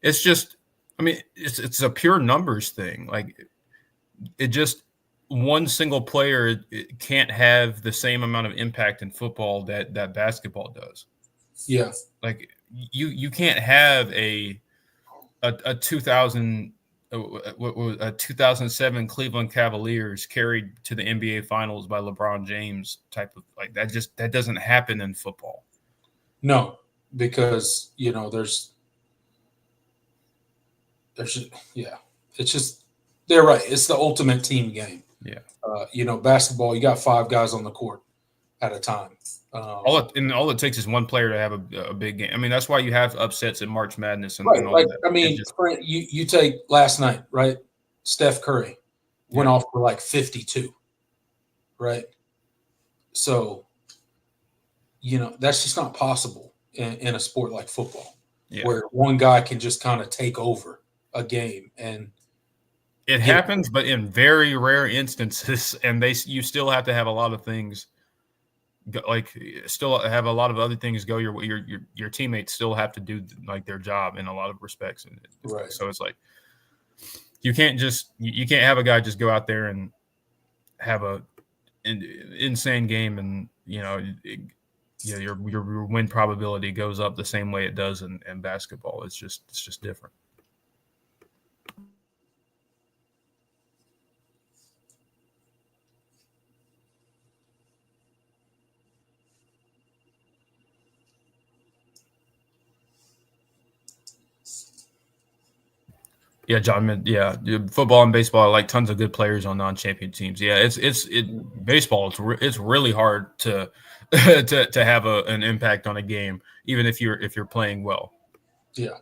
It's just, I mean, it's a pure numbers thing. Like, it just, one single player can't have the same amount of impact in football that basketball does. Yeah. Like, you can't have a 2007 Cleveland Cavaliers carried to the NBA Finals by LeBron James type of like that doesn't happen in football. No, because there's yeah, it's just they're right. It's the ultimate team game. Yeah. Basketball, you got 5 guys on the court at a time. All it takes is one player to have a big game. I mean, that's why you have upsets in March Madness and, right. and all Like, that. I mean, you take last night, right? Steph Curry went off for like 52, right? So, that's just not possible in a sport like football, where one guy can just kind of take over a game. And it happens, but in very rare instances, and you still have to have a lot of things. Like, still have a lot of other things go your teammates still have to do like their job in a lot of respects, and right. So it's like you can't have a guy just go out there and have an insane game, and your win probability goes up the same way it does in basketball. It's just different. Yeah, John. Yeah, football and baseball, like tons of good players on non-champion teams. Yeah, it's baseball. It's really hard to to have an impact on a game, even if you're playing well. Yeah.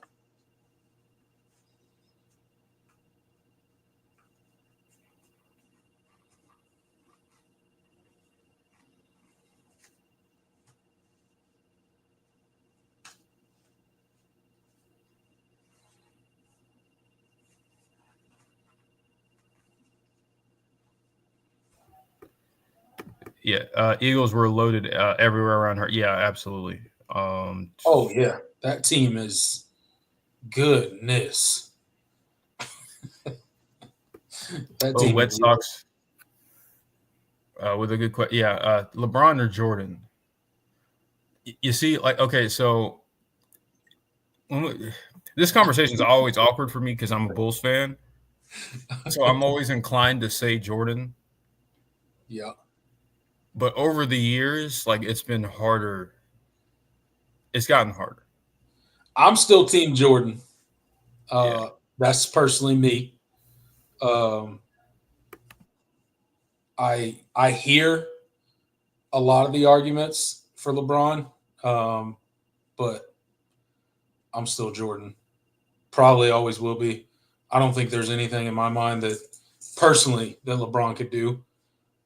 Yeah, Eagles were loaded everywhere around her. Yeah, absolutely. Oh yeah, that team is goodness. That team Red is Sox with a good question. Yeah, LeBron or Jordan? You see, like, okay, so this conversation is always awkward for me because I'm a Bulls fan. So I'm always inclined to say Jordan. yeah. But over the years, like, it's been harder. It's gotten harder. I'm still Team Jordan. Yeah. That's personally me. Um, I hear a lot of the arguments for LeBron, but I'm still Jordan. Probably always will be. I don't think there's anything in my mind that personally that LeBron could do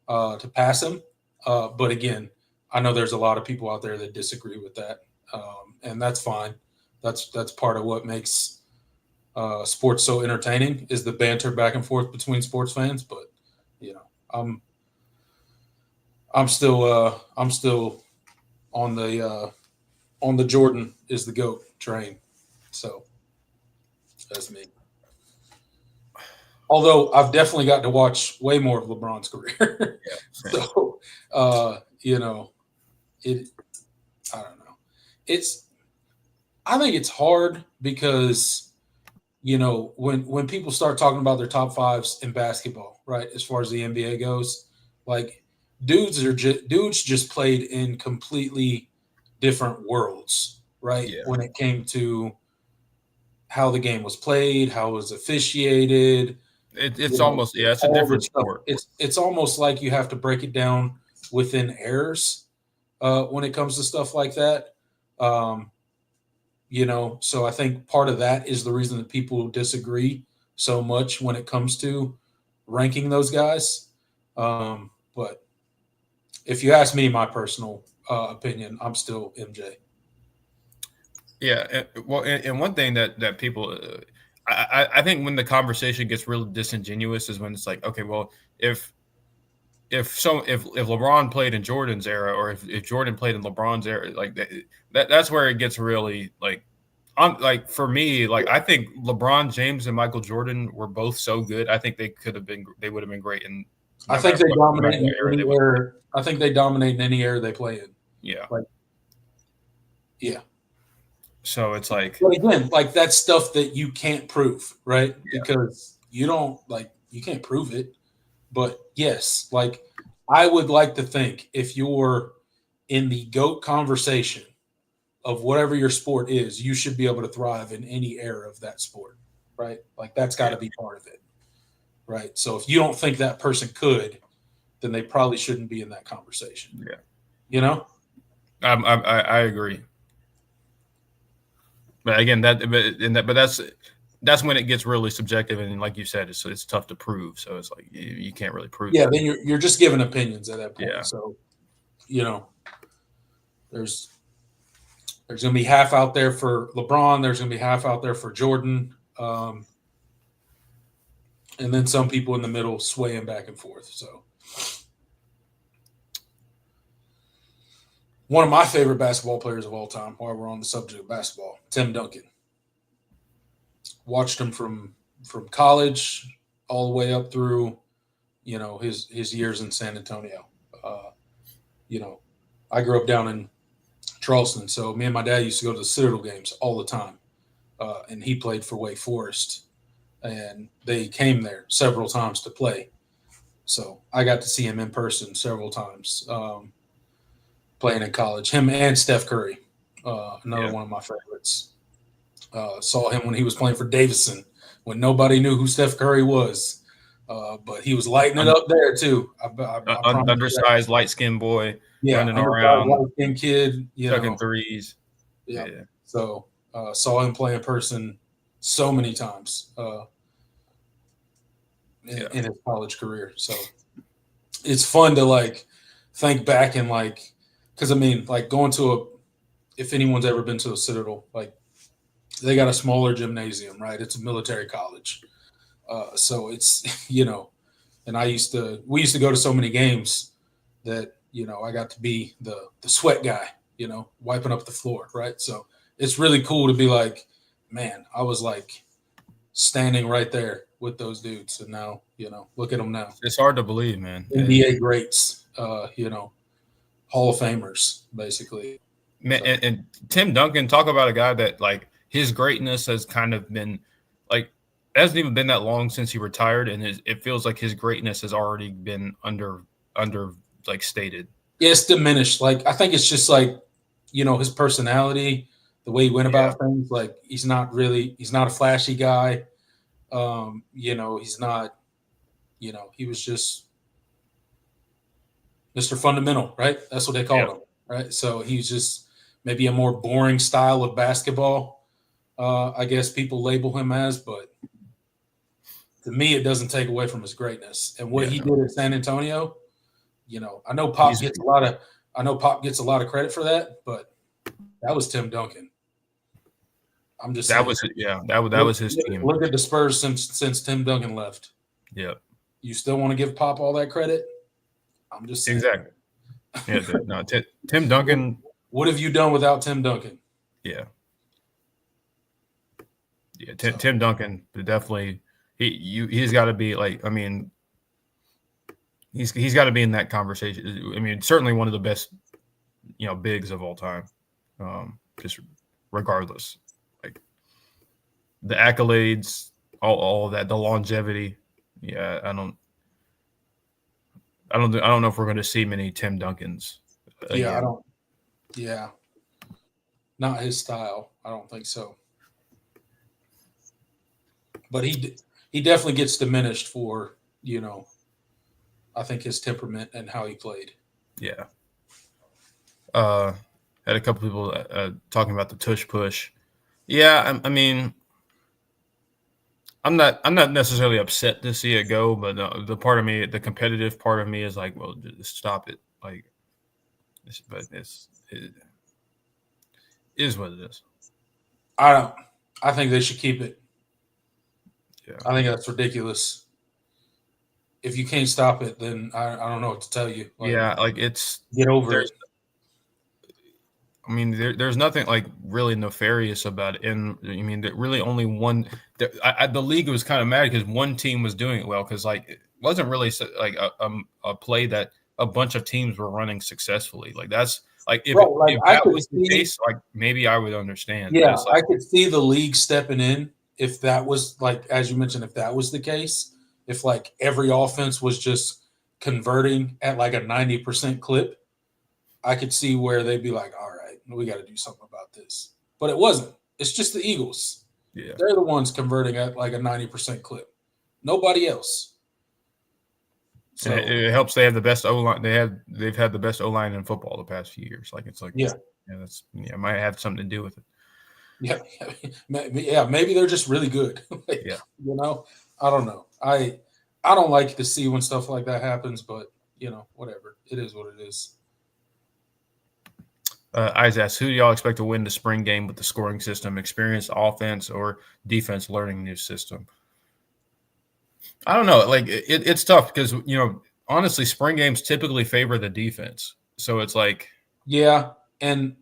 to pass him. But again, I know there's a lot of people out there that disagree with that, and that's fine. That's part of what makes sports so entertaining is the banter back and forth between sports fans. But you know, I'm still on the Jordan is the GOAT train. So that's me. Although I've definitely got to watch way more of LeBron's career. Yeah. So it I don't know. I think it's hard because when people start talking about their top fives in basketball, right? As far as the NBA goes, like dudes just played in completely different worlds, right? Yeah. When it came to how the game was played, how it was officiated, It's almost it's a all different this stuff. sport. It's almost like you have to break it down within errors when it comes to stuff like that. Um, so I think part of that is the reason that people disagree so much when it comes to ranking those guys. But if you ask me my personal opinion, I'm still MJ. Yeah, well, and one thing that people, I think when the conversation gets really disingenuous is when it's like, okay, well, if LeBron played in Jordan's era, or if Jordan played in LeBron's era, like that's where it gets really like, like for me, like I think LeBron James and Michael Jordan were both so good. I think they would have been great in I no think matter they what, no dominate matter in what era any they would. era. I think they dominate in any era they play in. Yeah. Like, yeah. So it's like, But again, like that's stuff that you can't prove, right? yeah, Because you can't prove it. But yes, like I would like to think if you're in the GOAT conversation of whatever your sport is, you should be able to thrive in any era of that sport, right? Like that's got to be part of it, right? So if you don't think that person could, then they probably shouldn't be in that conversation. yeah. You know? I agree. But again, but that's when it gets really subjective, and like you said, it's tough to prove. So it's like you can't really prove. Yeah, that. then you're just giving opinions at that point. Yeah. So, there's gonna be half out there for LeBron. There's gonna be half out there for Jordan, and then some people in the middle swaying back and forth. So, one of my favorite basketball players of all time, while we're on the subject of basketball, Tim Duncan. Watched him from college all the way up through, his years in San Antonio. I grew up down in Charleston, so me and my dad used to go to the Citadel games all the time, and he played for Wake Forest, and they came there several times to play. So I got to see him in person several times playing in college. Him and Steph Curry, another one of my favorites. Saw him when he was playing for Davidson when nobody knew who Steph Curry was. But he was lighting it up there too. I Undersized, light-skinned boy running undersized, around, light-skinned kid, chucking threes. Yeah. So saw him play in person so many times in his college career. So it's fun to think back and because going to if anyone's ever been to a Citadel, they got a smaller gymnasium, right? It's a military college. So it's, and we used to go to so many games that I got to be the sweat guy, wiping up the floor, right? So it's really cool to be like, man, I was like standing right there with those dudes, and now, look at them now. It's hard to believe, man. NBA greats, Hall of Famers, basically. Man, So. and Tim Duncan, talk about a guy that like his greatness has kind of been like it hasn't even been that long since he retired, and it feels like his greatness has already been under like stated. Yeah, it's diminished. Like I think it's just like, his personality, the way he went about things. Like he's not a flashy guy. He's not. He was just Mr. Fundamental, right? That's what they called him, right? So he's just maybe a more boring style of basketball. I guess people label him as, but to me, it doesn't take away from his greatness and what he did at San Antonio. I know Pop gets a lot of credit for that, but that was Tim Duncan. I'm just saying. That was his team. Look at the Spurs since Tim Duncan left. Yeah. You still want to give Pop all that credit? I'm just saying. Exactly. Yeah, no, Tim Duncan. What have you done without Tim Duncan? Yeah. Yeah, Tim Duncan definitely he's got to be like, I mean, he's got to be in that conversation. I mean, certainly one of the best, bigs of all time. Just regardless, like the accolades, all of that, the longevity. Yeah, I don't know if we're going to see many Tim Duncans. Again. Yeah, I don't. Yeah, not his style. I don't think so. But he definitely gets diminished for, I think his temperament and how he played. Yeah. Had a couple people talking about the tush push. Yeah, I mean, I'm not necessarily upset to see it go, but the part of me, the competitive part of me, is like, well, just stop it. Like, but it is what it is. I think they should keep it. Yeah. I think that's ridiculous. If you can't stop it, then I don't know what to tell you. Like it's get over it. I mean, there's nothing like really nefarious about it, and I mean, there really only one. The league was kind of mad because one team was doing it well because like it wasn't really like a play that a bunch of teams were running successfully. Like that's like if that was the case, like maybe I would understand. Yeah, like, I could see the league stepping in if that was like, as you mentioned, if that was the case, if like every offense was just converting at like a 90% clip, I could see where they'd be like, all right, we got to do something about this. But it wasn't. It's just the Eagles. Yeah. They're the ones converting at like a 90% clip. Nobody else. So it helps they have the best O-line. They've had the best O-line in football the past few years. Like it's like it might have something to do with it. Yeah, maybe they're just really good. I don't know. I don't like to see when stuff like that happens, but whatever. It is what it is. Isaac asks, who do y'all expect to win the spring game with the scoring system? Experienced offense or defense learning new system? I don't know. Like it's tough because honestly, spring games typically favor the defense. So it's like, yeah, and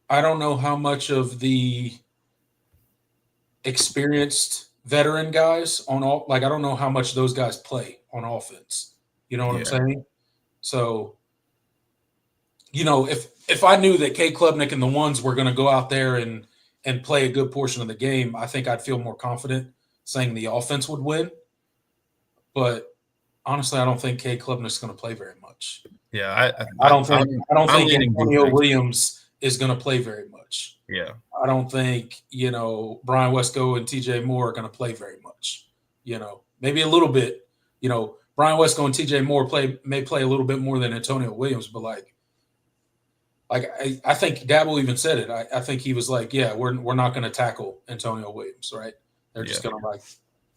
I don't know how much of the experienced veteran guys I don't know how much those guys play on offense. You know what I'm saying? So, if I knew that Kate Klubnik and the ones were going to go out there and play a good portion of the game, I think I'd feel more confident saying the offense would win. But honestly, I don't think Kate Klubnik's going to play very much. Yeah, I don't think Antonio Williams is going to play very much. Yeah. I don't think, Brian Wesco and TJ Moore are going to play very much. Maybe a little bit. Brian Wesco and TJ Moore may play a little bit more than Antonio Williams, but I think Dabo even said it. I think he was like, yeah, we're not going to tackle Antonio Williams, right? They're just going to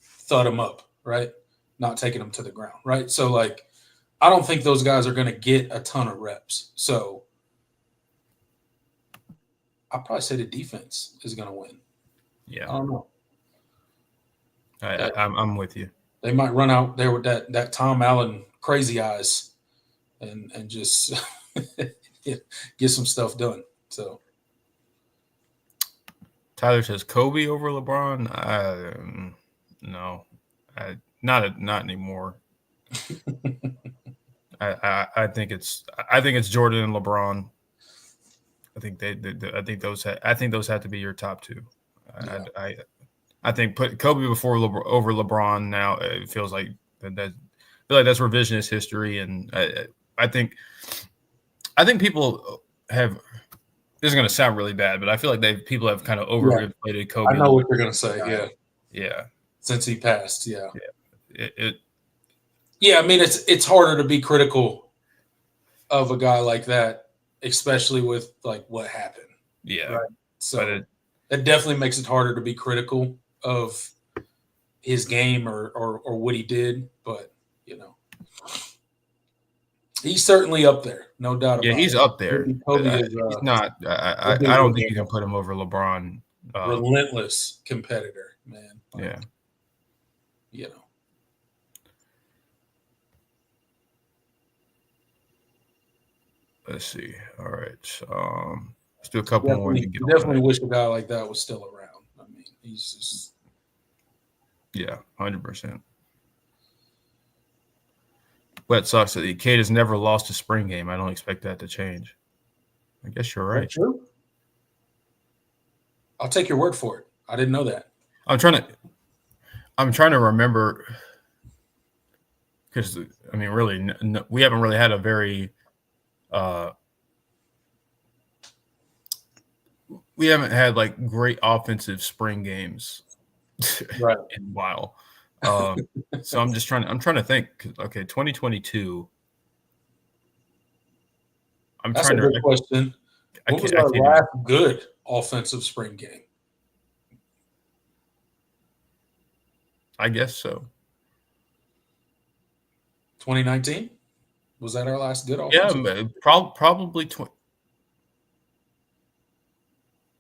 thud him up, right? Not taking him to the ground, right? So I don't think those guys are going to get a ton of reps. So I'd probably say the defense is going to win. Yeah. I don't know. I'm with you. They might run out there with that Tom Allen crazy eyes and just get some stuff done. So Tyler says Kobe over LeBron. No, not anymore. I think it's Jordan and LeBron. I think I think those have to be your top two. yeah. I think put Kobe over LeBron now. It feels like that's revisionist history, and I think people have. This is going to sound really bad, but I feel like people have kind of overinflated Kobe. I know what you're going to say. Yeah. Since he passed, yeah. Yeah, I mean, it's harder to be critical of a guy like that, especially with like what happened. Yeah. Right? So it definitely makes it harder to be critical of his game or what he did. But, he's certainly up there. No doubt about it. Yeah, he's up there. Kobe is, he's not. I don't think you can put him over LeBron. Relentless competitor, man. Yeah. Let's see. All right. Let's do a couple more. Definitely wish a guy like that was still around. I mean, he's just. Yeah, 100%. Wet Sox said Cade has never lost a spring game. I don't expect that to change. I guess you're right. That's true. I'll take your word for it. I didn't know that. I'm trying to remember because I mean, really, we haven't really had a very. We haven't had like great offensive spring games right. in a while. So I'm trying to think. Okay, 2022. That's a good question. What was our last good offensive spring game? I guess so. 2019? Was that our last good offensive? Yeah, probably 20.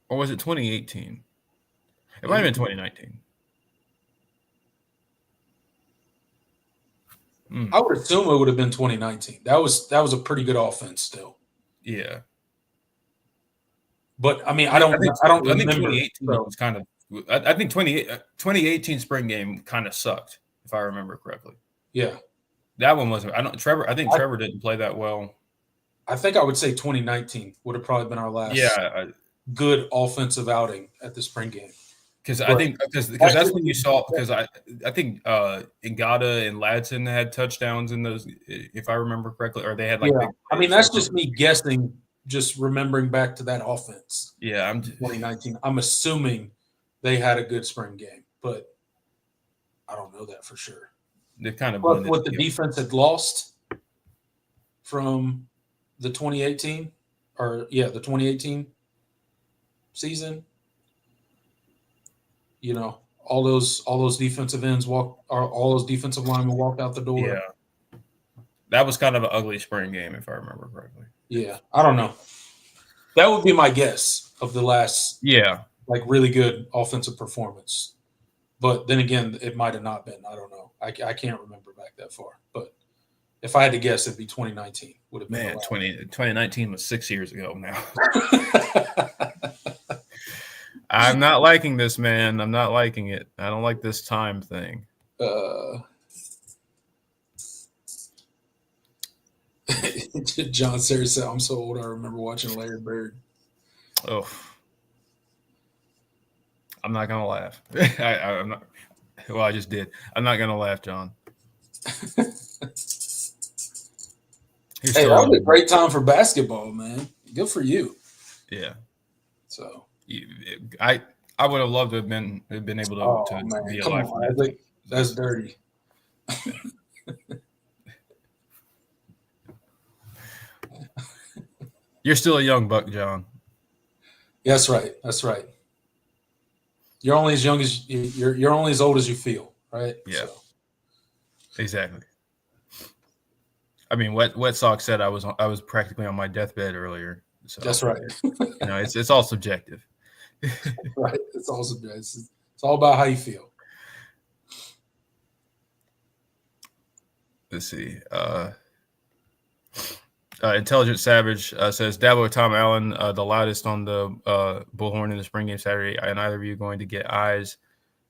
Or was it 2018? It might have been 2019. I would assume it would have been 2019. That was a pretty good offense still. Yeah. But I mean, I don't remember. I think 2018 was kind of. I think 2018 spring game kind of sucked, if I remember correctly. Yeah. That one wasn't. I think Trevor didn't play that well. I think I would say 2019 would have probably been our last good offensive outing at the spring game. Because I think that's when you saw because I think Ngata and Ladson had touchdowns in those, if I remember correctly, or they had like. Yeah. I mean, that's just me guessing, just remembering back to that offense. Yeah, 2019. I'm assuming they had a good spring game, but I don't know that for sure. They kind of what the defense had lost from the 2018 the 2018 season. All those defensive ends all those defensive linemen walked out the door. Yeah, that was kind of an ugly spring game, if I remember correctly. Yeah, I don't know. That would be my guess of the last. Yeah, like really good offensive performance, but then again, it might have not been. I don't know. I can't remember back that far. But if I had to guess, it'd be 2019. Would have been 2019 was 6 years ago now. I'm not liking this, man. I'm not liking it. I don't like this time thing. John Sayers said, "I'm so old. I remember watching Larry Bird." Oh, I'm not gonna laugh. I'm not. Well, I just did. I'm not gonna laugh, John. Hey, that was a great time for basketball, man. Good for you. Yeah. So I would have loved to have been able to be alive for that. That's dirty. You're still a young buck, John. Yeah, that's right. That's right. You're only as young as you're only as old as you feel, right? Yeah. So. Exactly. I mean, Wet Sox said I was practically on my deathbed earlier. So that's right. It's all subjective. Right. It's all subjective. It's all about how you feel. Let's see. Intelligent Savage says, Dabo, Tom Allen, the loudest on the bullhorn in the spring game Saturday. And either of you going to get eyes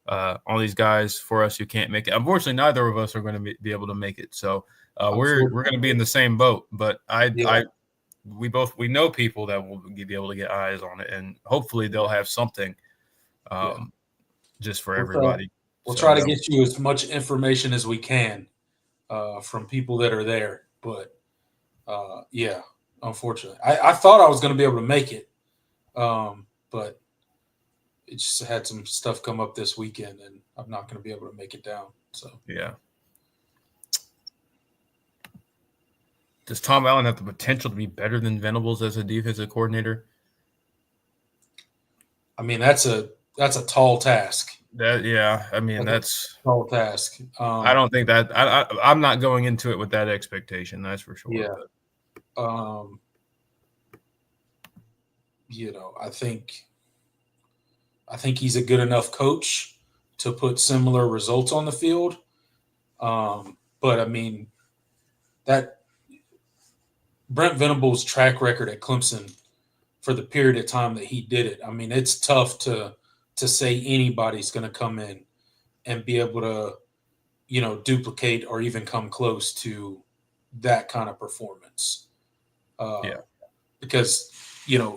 on these guys for us who can't make it? Unfortunately, neither of us are going to be able to make it. So we're going to be in the same boat. But we know people that will be able to get eyes on it, and hopefully they'll have something just for everybody. We'll try to get you as much information as we can from people that are there. But unfortunately, I thought I was going to be able to make it, but it just had some stuff come up this weekend, and I'm not going to be able to make it down. So yeah. Does Tom Allen have the potential to be better than Venables as a defensive coordinator? I mean, that's a tall task. That's a tall task. I don't think that I'm not going into it with that expectation. That's for sure. Yeah. I think he's a good enough coach to put similar results on the field. But I mean, that Brent Venables' track record at Clemson for the period of time that he did it, I mean, it's tough to say anybody's going to come in and be able to, duplicate or even come close to that kind of performance. Because,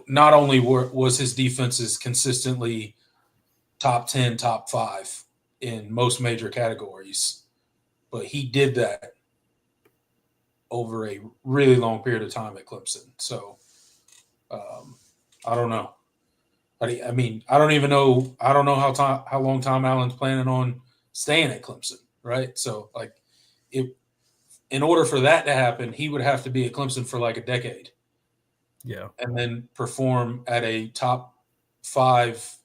not only was his defenses consistently top 10, top 5 in most major categories, but he did that over a really long period of time at Clemson. So I don't know. I mean, I don't know how long Tom Allen's planning on staying at Clemson, right? So, in order for that to happen, he would have to be at Clemson for like a decade. Yeah. And then perform at a top 5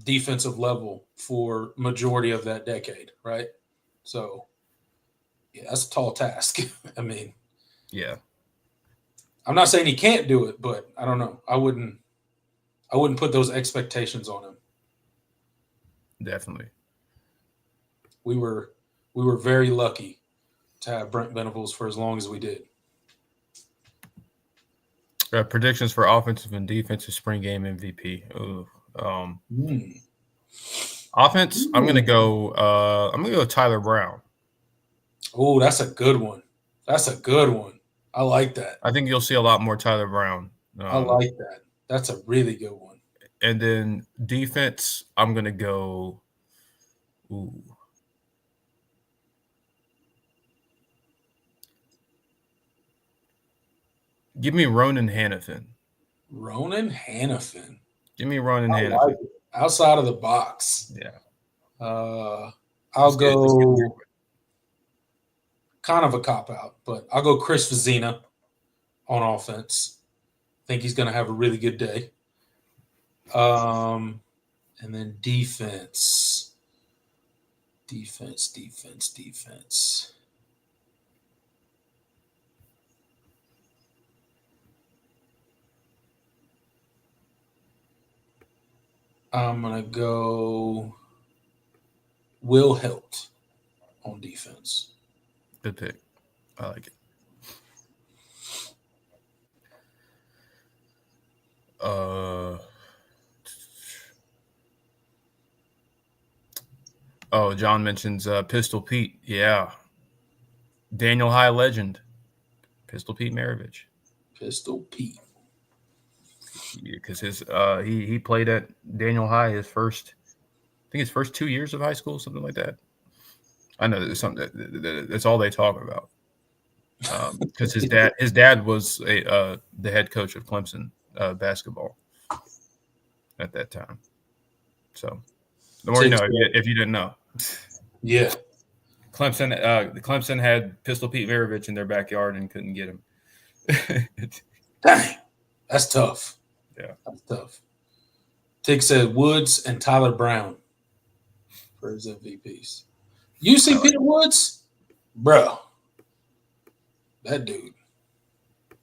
defensive level for majority of that decade, right? So, yeah, that's a tall task. I mean, yeah. I'm not saying he can't do it, but I don't know. I wouldn't put those expectations on him. Definitely. We were very lucky to have Brent Venables for as long as we did. Predictions for offensive and defensive spring game MVP. Offense, I'm gonna go Tyler Brown. Oh, that's a good one. I like that. I think you'll see a lot more Tyler Brown. I like that. That's a really good one. And then defense, I'm gonna go. Give me Ronan Hannafin. Ronan Hannafin. Give me Ronan Hannafin. Like outside of the box. Yeah. I'll go kind of a cop-out, but I'll go Chris Vizina on offense. I think he's going to have a really good day. And then defense. I'm going to go Will Helt on defense. Good pick. I like it. John mentions Pistol Pete. Yeah. Daniel High legend. Pistol Pete Maravich. Pistol Pete. Because he played at Daniel High his first 2 years of high school, something like that. I know there's something that's all they talk about. Because his dad was the head coach of Clemson basketball at that time. So the more you know, if you didn't know. Yeah. Clemson had Pistol Pete Maravich in their backyard and couldn't get him. Dang. That's tough. Yeah. That's tough. Tig said Woods and Tyler Brown for his MVPs. You see Peter Woods? Bro. That dude. I'm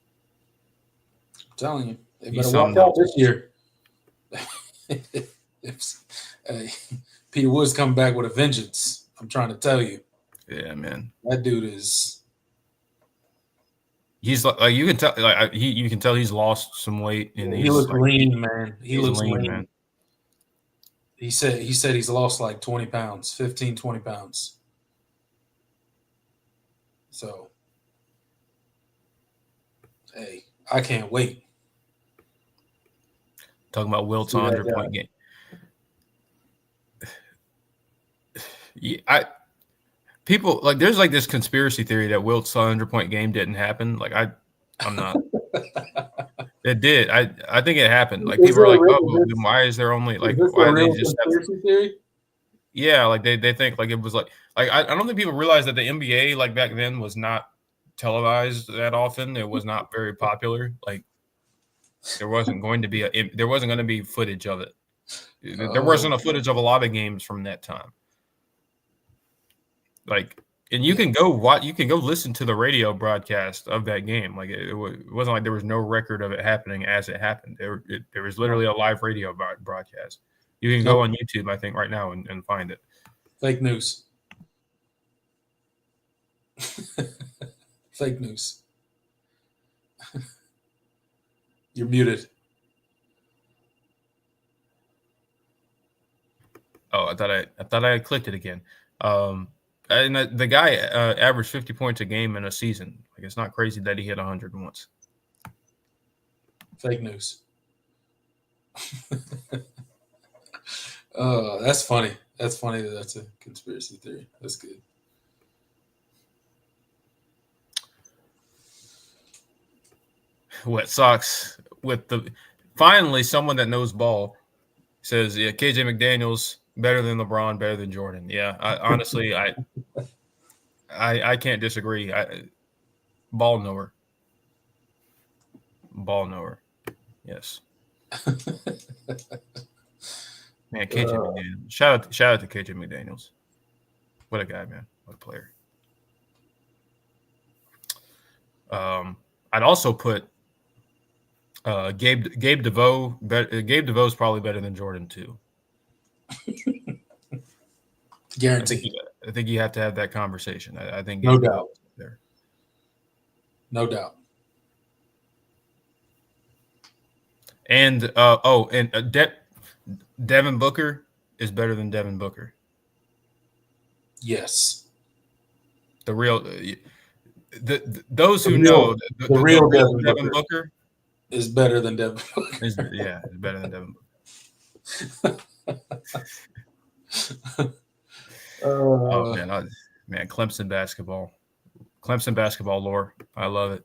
telling you. They better watch out this year. Peter Woods coming back with a vengeance. I'm trying to tell you. Yeah, man. That dude is He's like you can tell you can tell he's lost some weight and he looks like, lean, man. He looks lean. Man. He said he's lost like 20 pounds, 15, 20 pounds. So, hey, I can't wait. Talking about Wilt's 100-point game. Yeah, people like there's like this conspiracy theory that Wilt's 100-point game didn't happen. Like I'm not. It did. I think it happened. Like people are like, oh, then why is there only like why are they just conspiracy theory? Yeah, like they think like it was like I don't think people realize that the NBA like back then was not televised that often. It was not very popular. Like there wasn't going to be footage of it. There wasn't a footage of a lot of games from that time. Like, and you can go listen to the radio broadcast of that game. Like it wasn't like there was no record of it happening as it happened. There was literally a live radio broadcast. You can go on YouTube, I think, right now and find it. Fake news. Fake news. You're muted. Oh, I thought I had clicked it again. And the guy averaged 50 points a game in a season. Like it's not crazy that he hit 100 once. Fake news. That's funny. That's funny that's a conspiracy theory. That's good. Wet Sox with finally someone that knows ball says, yeah, KJ McDaniels better than LeBron, better than Jordan. Yeah, honestly, I can't disagree. Ball knower. Yes. Man, KJ McDaniels. Shout out to KJ McDaniels. What a guy, man. What a player. I'd also put Gabe DeVoe. Gabe DeVoe's probably better than Jordan too. Guaranteed. I think you have to have that conversation. I think no doubt there. No doubt. And Devin Booker is better than Devin Booker. Yes. The real those who know the real Devin Booker is better than Devin Booker. Is better than Devin Booker. Oh man, Clemson basketball lore. I love it.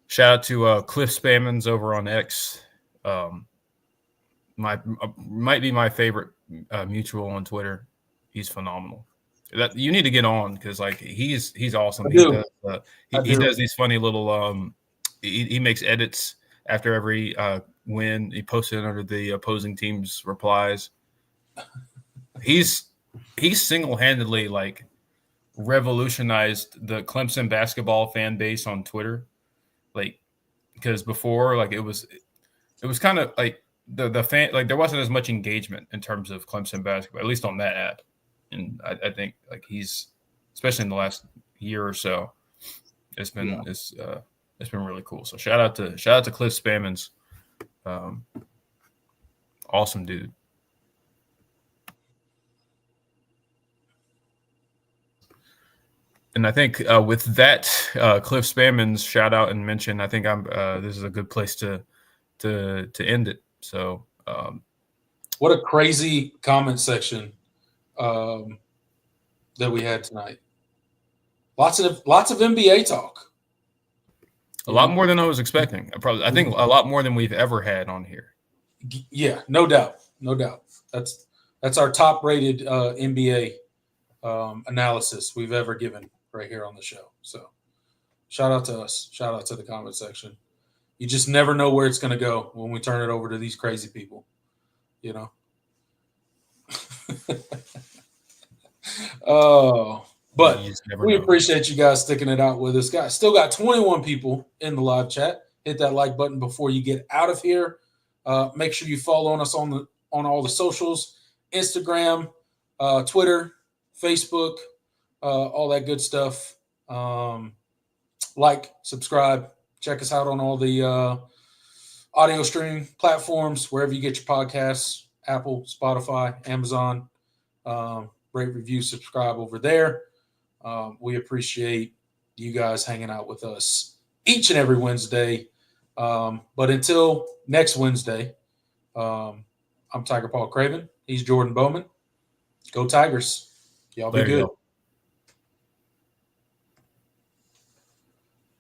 Shout out to Cliff Spammons over on X. Might be my favorite mutual on Twitter. He's phenomenal. You need to get on because like he's awesome. He does these funny little he makes edits after every win. He posts it under the opposing team's replies. He's single-handedly like revolutionized the Clemson basketball fan base on Twitter. Like because before like it was kind of like the fan like there wasn't as much engagement in terms of Clemson basketball, at least on that app. And I think like he's especially in the last year or so, it's been really cool. So shout out to Cliff Spammons. Awesome dude. And I think with that Cliff Spammons shout out and mention, I think this is a good place to end it. So what a crazy comment section that we had tonight. Lots of NBA talk. A lot more than I was expecting. I think a lot more than we've ever had on here. Yeah, no doubt. That's our top-rated NBA analysis we've ever given right here on the show. So, shout out to us. Shout out to the comment section. You just never know where it's going to go when we turn it over to these crazy people. You know. But we appreciate you guys sticking it out with us. Guys, still got 21 people in the live chat. Hit that like button before you get out of here. Make sure you follow us on all the socials, Instagram, Twitter, Facebook, all that good stuff. like, subscribe, check us out on all the audio streaming platforms, wherever you get your podcasts, Apple, Spotify, Amazon. Rate, review, subscribe over there. We appreciate you guys hanging out with us each and every Wednesday. But until next Wednesday, I'm Tiger Paul Craven. He's Jordan Bowman. Go Tigers. Y'all be good.